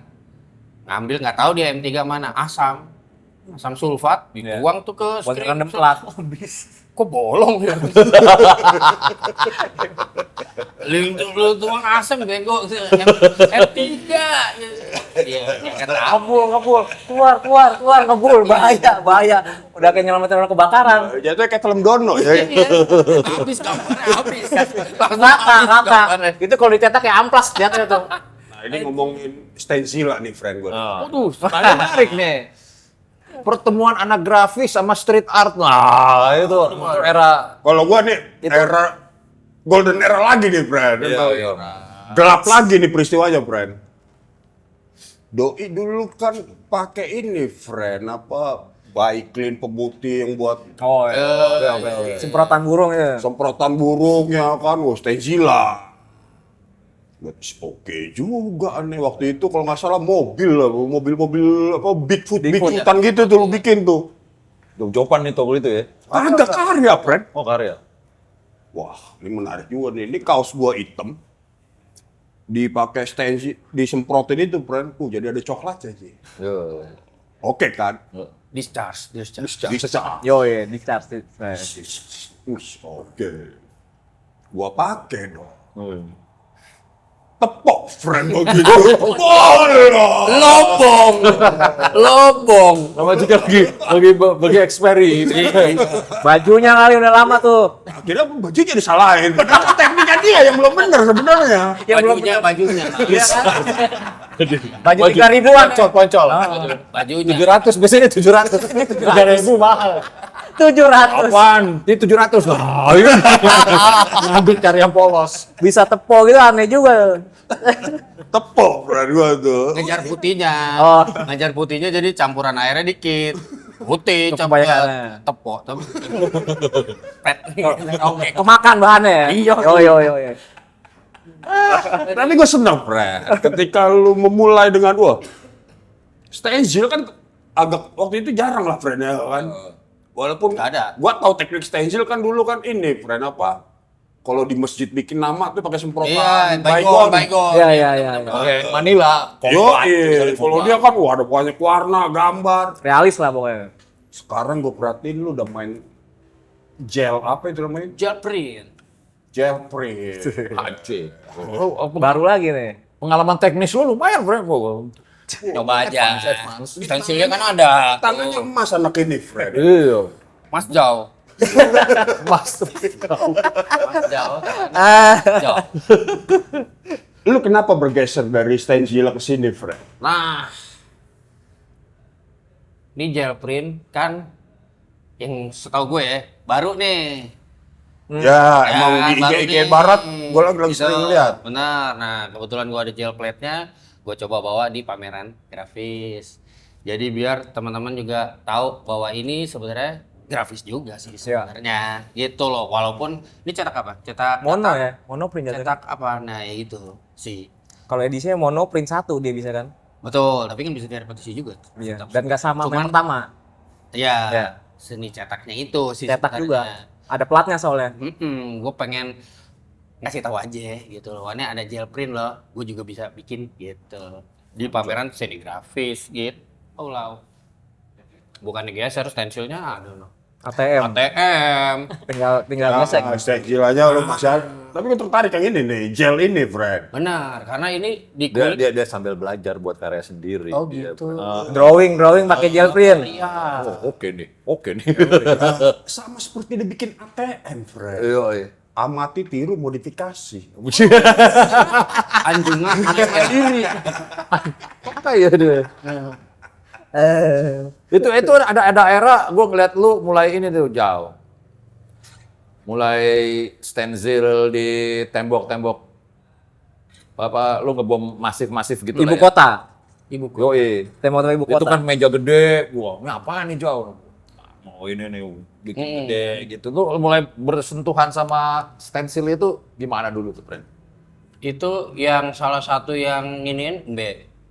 Ngambil nggak tahu dia M3 mana, asam sulfat dibuang tuh ke Buat screen. rendam plat. Kok bolong ya? Lu tuang asam bego M3. Iya, kan Ngebul. Keluar, ngebul. Bahaya. Udah kayak nyelamatin orang kebakaran. Jatuhnya kayak film Dono ya. habis gambarnya habis. Ngakak. Itu kalau dicetak kayak amplas jatuhnya tuh. Nah, ini ngomongin stencil nih friend gue. Waduh, menarik nih. Pertemuan anak grafis sama street art. Nah, itu era Kalau gua nih era golden era lagi nih, friend. Iya. Gelap lagi nih peristiwanya, friend. Doi dulu kan pakai ini, friend, apa Baiklin pemutih yang buat Oh iya. Semprotan burung ya. semprotan burung ya kan, wah stencila. Oke juga aneh waktu itu kalau nggak salah mobil apa Bigfootan gitu tuh lu bikin tuh. Jopan nih toko itu ya. Ada karya, friend. Oh, karya. Wah, ini menarik juga nih. Ini kaos gua hitam. Dipakai stencil, disemprotin itu, friend. Jadi ada coklatnya sih. Yo. Oke kan? Discharge. Bisa. Yo ya, di charge. Oke. Gua pakai dong. Oh, iya. Tepok, friend, begitu. Lobong. Nama juga lagi eksperi. Bajunya kali udah lama tuh. Akhirnya bajunya disalahin. Padahal tekniknya dia yang belum benar sebenarnya. Bajunya. Baju 3.000-an. Poncol. Bajunya. 700 biasanya 700. Ini 3.000 mahal. 700. Apaan? Ini 700 lah. Ngambil cari yang polos. Bisa tepo gitu aneh juga. Tepok, friend, gua tuh. Ngejar putihnya. Oh. Ngejar putihnya jadi campuran airnya dikit. Putih, Kebanyakan. tepok. Pet. Oke. Kemakan bahannya ya? Yo. Tapi gue senang, friend. Ketika lu memulai dengan, wah, stencil kan agak, waktu itu jarang lah, friend, ya kan. Walaupun Nggak ada. Gua tahu teknik stencil kan dulu kan ini, friend, apa? Kalau di masjid bikin nama tuh pakai semprotan. Iya, Baygon. baygon. Iya. Oke, Manila. Kalau dia kan wah ada banyak warna, gambar. Realis lah pokoknya. Sekarang gue perhatiin lu udah main gel apa itu namanya? Gel print. Gel print. Anjing. Baru lagi nih. Pengalaman teknis lu lumayan, bro. Coba aja. Stensilnya kan ada. Tangannya emas anak ini, friend. Iya. Mas Jauh. Mas. Jauh. Jauh. Lu kenapa bergeser dari stencil ke sini, friend? Nah, ini gel print kan yang setahu gue ya, baru nih. Ya, emang kan, di baru IG nih. Barat gue lagi Gitu. sering lihat. Benar. Nah, kebetulan gue ada gel plate-nya, gue coba bawa di pameran grafis. Jadi biar teman-teman juga tahu bahwa ini sebenarnya grafis juga sih sebenarnya. Gitu loh. Walaupun ini cetak apa? Cetak Mono ya? Mono print jatuhnya. cetak apa? Nah, ya itu sih. Kalau edisinya mono print 1 dia bisa kan? Betul, tapi kan bisa direpetisi juga. Iya. Dan nggak sama Cuman- yang pertama. Iya. Ya. Seni cetaknya itu sih. Cetak sebenarnya. juga. Ada platnya soalnya. Gue pengen ngasih tahu aja gitu loh. Ini ada gel print loh. Gue juga bisa bikin gitu. Di pameran seni grafis gitu. Oh lau. Bukan digeser stensilnya, aduh no. ATM. tinggal ngesek. Stencil aja lu masih. Tapi gue tertarik yang ini nih, gel ini, friend. Benar, karena ini di Dia, kulit. dia sambil belajar buat karya sendiri. Oh Dia- gitu. Drawing pakai gel print. Iya. Oh, oke nih. Sama seperti dibikin ATM, friend. Iya. Amati, tiru, modifikasi. Anjungan Diri. Apa ya dia? Itu ada era gue ngeliat lu mulai ini tuh jauh. Mulai stencil di tembok-tembok. Apa lu ngebom masif-masif gitu Ibu lah ya. kota. ibu kota. Yoi. Tembok ibu Itu kota. kan meja gede. Wah, ini apaan nih jauh? Oh ini nih bikin gede gitu. Lu mulai bersentuhan sama stencil itu gimana dulu tuh, friend? Itu yang salah satu yang iniin B.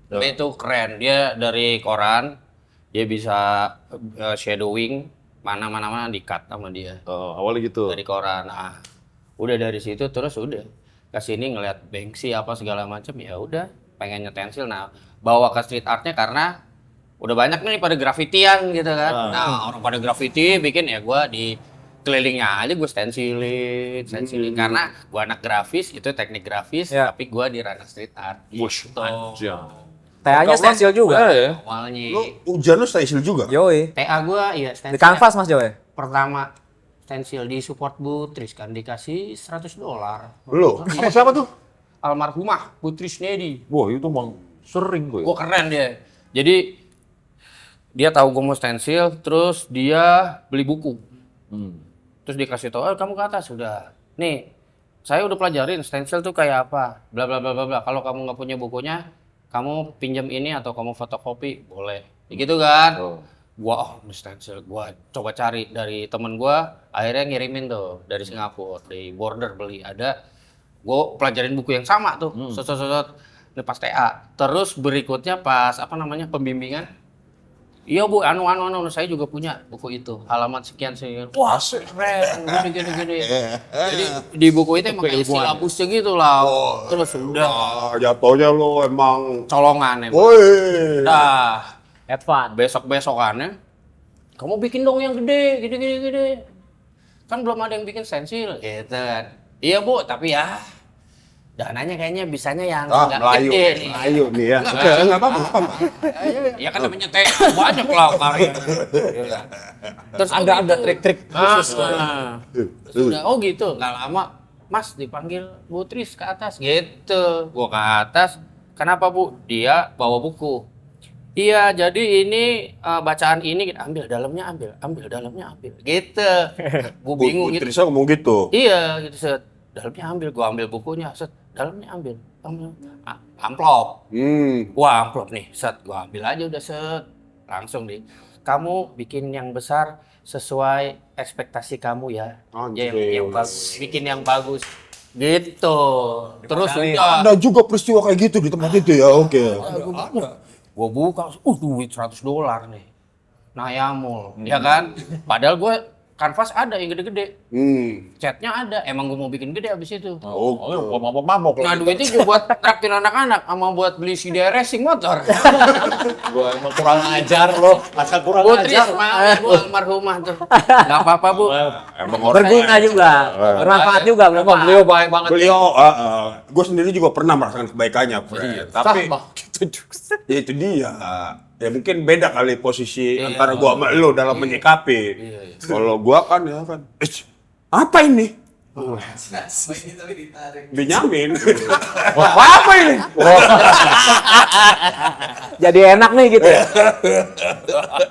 B itu keren. Dia dari koran, dia bisa shadowing mana di-cut sama dia. Oh, awalnya gitu. Dari koran. Nah, udah dari situ terus udah ke sini ngeliat Banksy apa segala macam ya udah pengen nyetensil. Nah, bawa ke street artnya karena udah banyak nih pada grafitian gitu kan. Nah, orang pada graffiti bikin ya gua di kelilingnya aja gue stencilin karena gua anak grafis itu teknik grafis Ya. tapi gua di ranah street art gitu. TA-nya stencil juga. Ya. Awalnya Lu hujan lu stencil juga? Yoi. TA gua iya Di stencil. kanvas Mas Joy. Pertama stencil di support Butris kan dikasih $100. Lu? Sama siapa tuh? Almarhumah Putri Snedi. Wah, itu emang sering gue. Gua keren dia. Jadi dia tahu gue mau stencil, terus dia beli buku. Terus dikasih tahu, kamu ke atas sudah. Nih, saya udah pelajarin stencil tuh kayak apa. Bla bla bla bla bla. Kalau kamu nggak punya bukunya, kamu pinjam ini atau kamu fotokopi, boleh. Gitu kan? Oh. Gua ini stencil, gua coba cari dari temen gua, akhirnya ngirimin tuh dari Singapura, di border beli ada. Gua pelajarin buku yang sama tuh, sosot ini pas TA. Terus berikutnya pas apa namanya pembimbingan, iya bu, anu, saya juga punya buku itu, halaman sekian. Wah keren, gini. Jadi di buku itu emang kayak silabusnya gitu lah. Terus udah Jatuhnya lu emang. colongan emang. Woi. Dah. Advance. Besok-besokannya kamu bikin dong yang gede, gede. Kan belum ada yang bikin stencil gitu kan. Iya bu, tapi ya dananya kayaknya bisanya yang nggak Melayu. gede nih. Melayu nih ya. Enggak apa-apa. Ya kan namanya teh banyak lah karya. Terus ada trik-trik khusus. Terus udah, oh gitu, nggak lama Mas dipanggil Bu Tris ke atas gitu. Gua ke atas, kenapa Bu? Dia bawa buku. Iya, jadi ini bacaan ini ambil dalamnya ambil gitu. Gue bingung gitu. Trisha ngomong gitu. Iya, gitu set. Dalamnya ambil, gua ambil bukunya, set. Dalamnya ambil. Amplop. Wah, amplop nih, set. Gua ambil aja udah set. Langsung nih. Kamu bikin yang besar sesuai ekspektasi kamu ya. Yang bagus, bikin yang bagus. Gitu. Terus udah. Ada juga peristiwa kayak gitu di tempat itu ya. Oke. Gue buka, duit $100 nih. Nayamul, ya kan? Padahal gue kanvas ada yang gede-gede. Catnya ada, emang gue mau bikin gede abis itu. Mabok-mabok. Nah duitnya juga buat traktir anak-anak, sama buat beli CD racing motor. Gua emang kurang ajar loh. Asal kurang Putri, ajar. maaf bu, almarhumah tuh. Gak apa-apa bu. Emang orang. Berguna juga. Bermanfaat juga. Emang beliau baik banget. Beliau, gue sendiri juga pernah merasakan kebaikannya, Fred. Tapi Sama. ya itu dia. Ya mungkin beda kali posisi antara gua sama lo dalam menyikapi. Kalau gua kan ya kan, apa ini? Benyamin. Apa ini? Jadi enak nih gitu ya.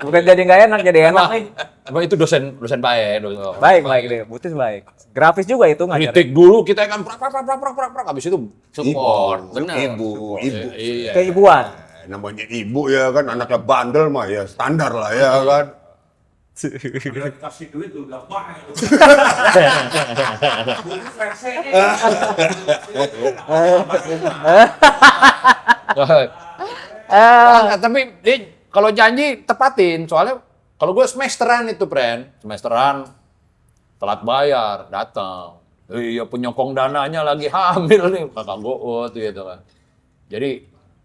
Bukan jadi nggak enak, jadi enak nih. Emang itu dosen baik. Baik deh. Butis baik. Grafis juga itu ngajar. Kritik dulu kita kan prak. Habis itu Support, bener. Ibu. iya. Keibuan. Namanya ibu ya kan, anaknya bandel mah ya standar lah ya kan. Kasih duit udah baik. Tapi dia kalau janji tepatin. Soalnya kalau gue semesteran itu, semesteran telat bayar, datang. Iya, penyokong dananya lagi hamil nih, kakak gue gitu kan. Jadi,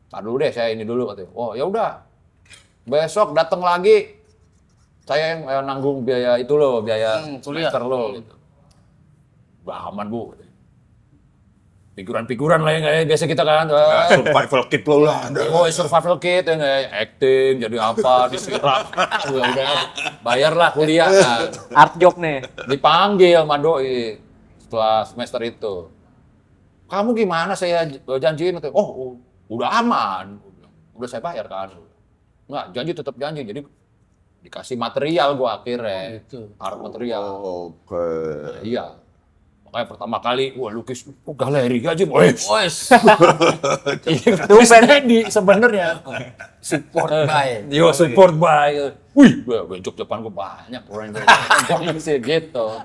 tar dulu deh, saya ini dulu katanya. Oh, ya udah. Besok datang lagi. saya yang nanggung biaya itu loh, biaya kuliah. semester lo. Gitu. Bah, aman bu. Figuran-figuran lah yang kayak biasa kita kan. Survival kit lo lah. Oh, survival kit yang kayak acting, jadi apa, disiram. Udah, bayarlah kuliah. Nah, Art job nih. dipanggil sama doi setelah semester itu. Kamu gimana saya janjiin? Oh, udah aman. Udah saya bayar kan. Enggak, janji tetap janji. Jadi dikasih material gua akhirnya. Art material. Oke. Iya. Makanya pertama kali, wah lukis galeri aja, boys. Ini sebenarnya Support by. yo support by. Wih, bentuk depan gua banyak orang yang sih gitu.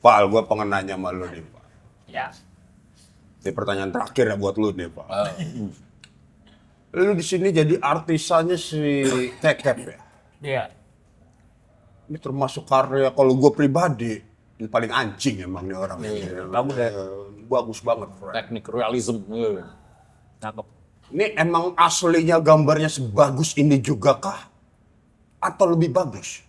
Pak, gue pengen nanya sama lu nih, Pak. Ya. Ini pertanyaan terakhir ya buat lu nih, Pak. Lu di sini jadi artisannya si Tekep ya? Iya. Ini termasuk karya kalau gue pribadi ini paling anjing emang nih orang ini. Bagus ya? Bagus banget, Fred. Teknik realism. Cakep. Ini emang aslinya gambarnya sebagus ini juga kah? Atau lebih bagus?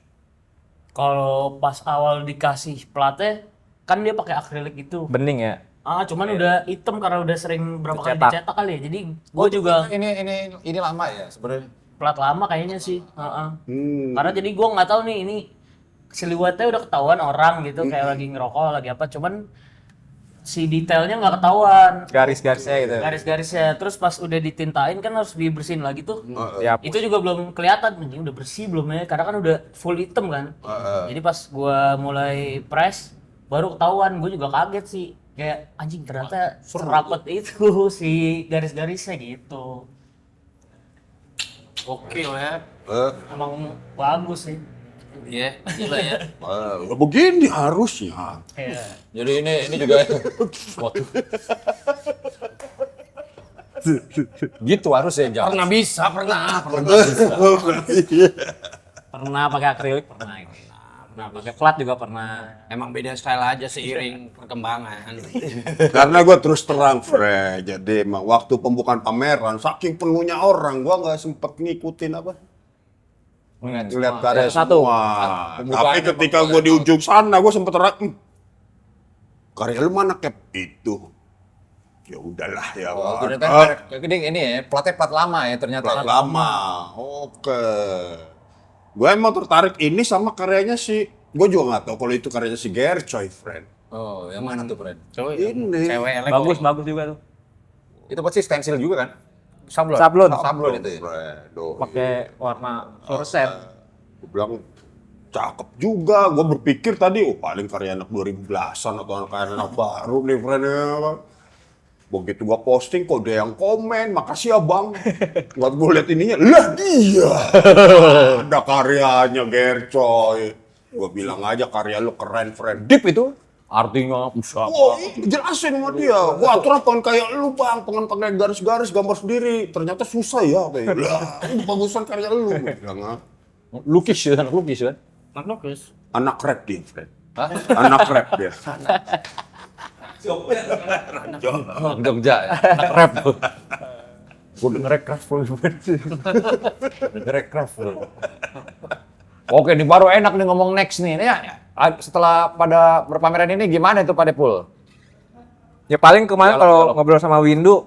Kalau pas awal dikasih platnya, kan dia pakai akrilik itu. Bening ya. Cuman udah hitam karena udah sering berapa kali Dicetak. dicetak kali ya. Jadi gue juga Ini lama ya sebenarnya. plat lama kayaknya sih. Hmm. Karena jadi gue nggak tahu nih ini siluetnya udah ketahuan orang gitu kayak lagi ngerokok lagi apa. Cuman si detailnya nggak ketahuan. Garis-garisnya gitu. Garis-garisnya. Terus pas udah ditintain kan harus dibersihin lagi tuh. Ya, Itu juga belum kelihatan, ini udah bersih belum ya? Karena kan udah full hitam kan. Jadi pas gua mulai press baru ketahuan, gue juga kaget sih. Kayak anjing ternyata serapet itu si garis-garisnya gitu. Oke ya. Emang bagus sih. Iya, gila ya. Begini harusnya. Iya. Jadi ini juga waktu gitu harus ya jangan. Pernah bisa, pernah. pernah pakai akrilik pernah. Pernah pakai plat juga pernah. Emang beda style aja seiring perkembangan. Karena gue terus terang, Fred. Jadi emang waktu pembukaan pameran, saking penuhnya orang, gue nggak sempet ngikutin apa. Ngeliat karya satu. semua. Pembukaan Tapi ketika gue di ujung sana, gue sempet terang, karya lu mana Cap? Itu. Ya udahlah ya. Oh, ternyata ini ya, platnya plat lama ya ternyata. Plat lama. Oke. Gue emang tertarik ini sama karyanya si, gue juga nggak tahu kalau itu karyanya si Gercoy, friend. Oh, yang mana tuh, Fred? Ini. Cewek elek. Bagus juga tuh. Itu pasti stensil juga kan? Sablon. Sablon. Sablon itu ya. Fred. Pakai warna fluoresan. Gue bilang cakep juga. Gue berpikir tadi, oh paling karya anak 2010-an atau anak baru nih, friend. Begitu gua posting kok ada yang komen, makasih ya bang. Buat gue liat ininya, lah iya. Ada karyanya Gercoy. Gue bilang aja karya lu keren, friend. Deep itu artinya usah. Wah, jelasin sama dia. Gua aturan pengen kayak lu bang, pengen pakai garis-garis gambar sendiri. Ternyata susah ya. Kayak, lah, ini bagusan karya lu. Gua bilang, "Ah." Lukis ya, anak lukis kan? Bagus. Anak rap dia, friend. Hah? Anak rap dia. Jogja ya, anak rap tuh. Gue denger craft lu. Denger craft lu. Oke, ini baru enak nih ngomong next nih. Ini ya, setelah pada berpameran ini gimana itu Pak Depul? Ya paling kemarin Dialog, kalau dialog. ngobrol sama Windu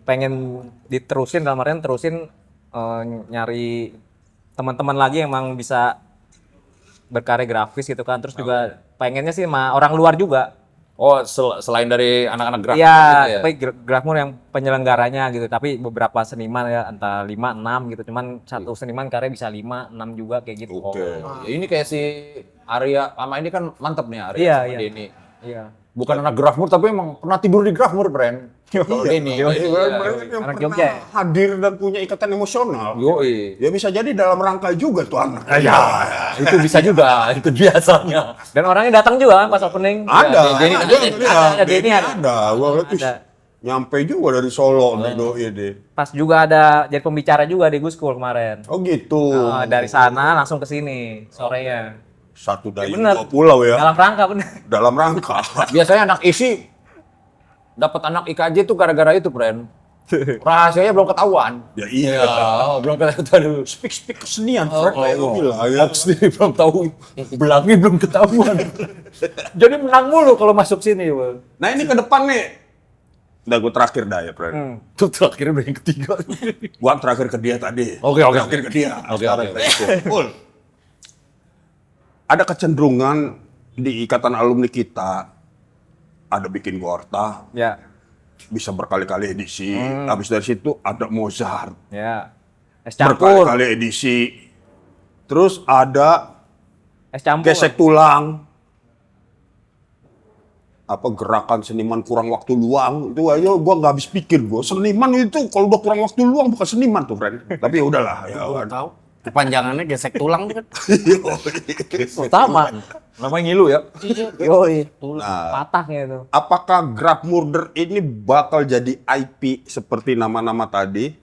pengen diterusin dalam artian terusin nyari teman-teman lagi yang emang bisa berkarya grafis gitu kan. Terus juga pengennya sih sama orang luar juga. Oh, selain dari anak-anak grafis Iya, gitu ya? tapi Grafmur yang penyelenggaranya gitu. Tapi beberapa seniman ya antara 5, 6 gitu. Cuman satu seniman karya bisa 5, 6 juga kayak gitu. Oke. Ya, ini kayak si Arya sama ini kan mantep nih Arya Iya, sama iya. Denny. Iya. Bukan anak Grafmur tapi emang pernah tidur di Grafmur, Bren. Denny. Yang Anak pernah Jogja ya? hadir dan punya ikatan emosional. Yoi. Ya bisa jadi dalam rangka juga tuh anak. Itu bisa juga, itu biasanya. Dan orangnya datang juga kan pas opening. Ada. Denny ada, Denny ada. Ada. Gua lihat tuh, Ada. nyampe juga dari Solo nih doi deh. Pas juga ada jadi pembicara juga di Gus School kemarin. Oh gitu. Dari sana langsung ke sini sorenya. Satu dari bener. dua pulau ya. Dalam rangka bener. Dalam rangka. Biasanya anak isi dapat anak IKJ tuh gara-gara itu, Bren. Rahasianya belum ketahuan. Ya iya. Belum ketahuan. Speak kesenian, Fred. Gila, ya. Aku sendiri belum tahu. Belangnya belum ketahuan. Jadi menang mulu kalau masuk sini. Bang. Nah ini ke depan nih. Udah gue terakhir dah ya, Fred. Itu terakhir udah yang ketiga. Gua terakhir ke dia tadi. Oke. Terakhir ke dia. Oke. Full. Ada kecenderungan di ikatan alumni kita ada bikin Gorta, Ya. bisa berkali-kali edisi. Habis dari situ ada Mozart, Ya. Es campur. berkali-kali edisi. Terus ada Es campur. gesek tulang. Apa gerakan seniman kurang waktu luang itu aja gua nggak habis pikir gua. Seniman itu kalau udah kurang waktu luang bukan seniman tuh, friend. Tapi ya udahlah ya. Tahu. Kepanjangannya gesek tulang tuh kan. Utama. Namanya ngilu ya. Yoi. Nah, Patahnya itu. apakah Graf Murder ini bakal jadi IP seperti nama-nama tadi?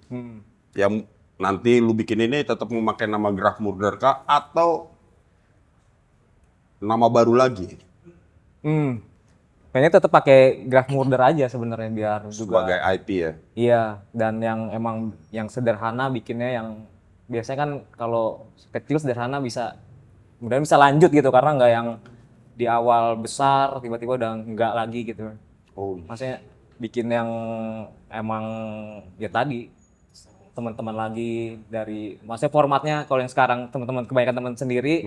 Yang nanti lu bikin ini tetap memakai nama Graf Murder kah? Atau nama baru lagi? Kayaknya tetap pakai Graf Murder aja sebenarnya biar juga. Sebagai IP ya? Iya, dan yang emang yang sederhana bikinnya yang biasanya kan kalau kecil sederhana bisa kemudian bisa lanjut gitu karena nggak yang di awal besar tiba-tiba udah nggak lagi gitu. Oh, Maksudnya bikin yang emang ya tadi teman-teman lagi dari maksudnya formatnya kalau yang sekarang teman-teman kebanyakan teman sendiri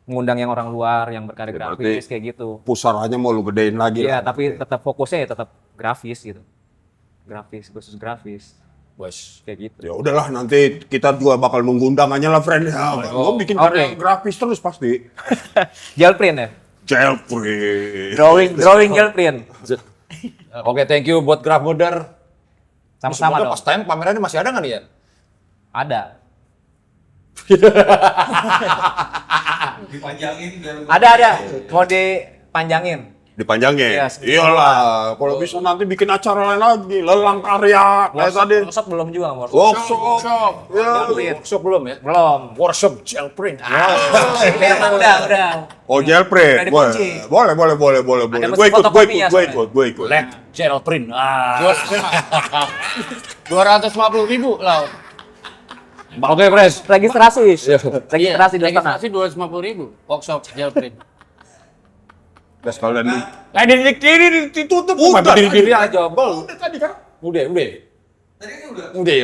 mengundang yang orang luar yang berkarya Ya, grafis berarti kayak gitu. pusarannya mau lu gedein lagi Iya, lah. tapi tetap fokusnya ya tetap grafis gitu. Grafis, khusus grafis. Bos. Kayak gitu. Ya udahlah, nanti kita juga bakal nunggu undangannya lah, friend. Ya, gua bikin karya grafis terus pasti. Gel print ya? Jailprint. Drawing gel print. Oke, thank you buat Graf Murder. Sama-sama Semoga dong. pas time pamerannya masih ada nggak nih ya? Ada. Dipanjangin biar Ada. Mau dipanjangin. Dipanjangin. Iya, Iyalah, kalau bisa nanti bikin acara lain lagi, lelang karya kayak tadi. Workshop belum juga, Workshop. Ya. Workshop belum ya? Belum. Workshop gel print. Udah. Oh, jailprint. Udah dikunci. Boleh. Ada Gue ikut, fotokopinya gue ikut. Let gel print. 250.000 lah. Oke, Pres. Registrasi. Iya. Registrasi di sana. Registrasi 250.000 workshop gel print. Udah sekalian nih. Nah, ini ditutup. Udah, Diri aja. Udah tadi kan. Udah. Tadi kan udah. Udah.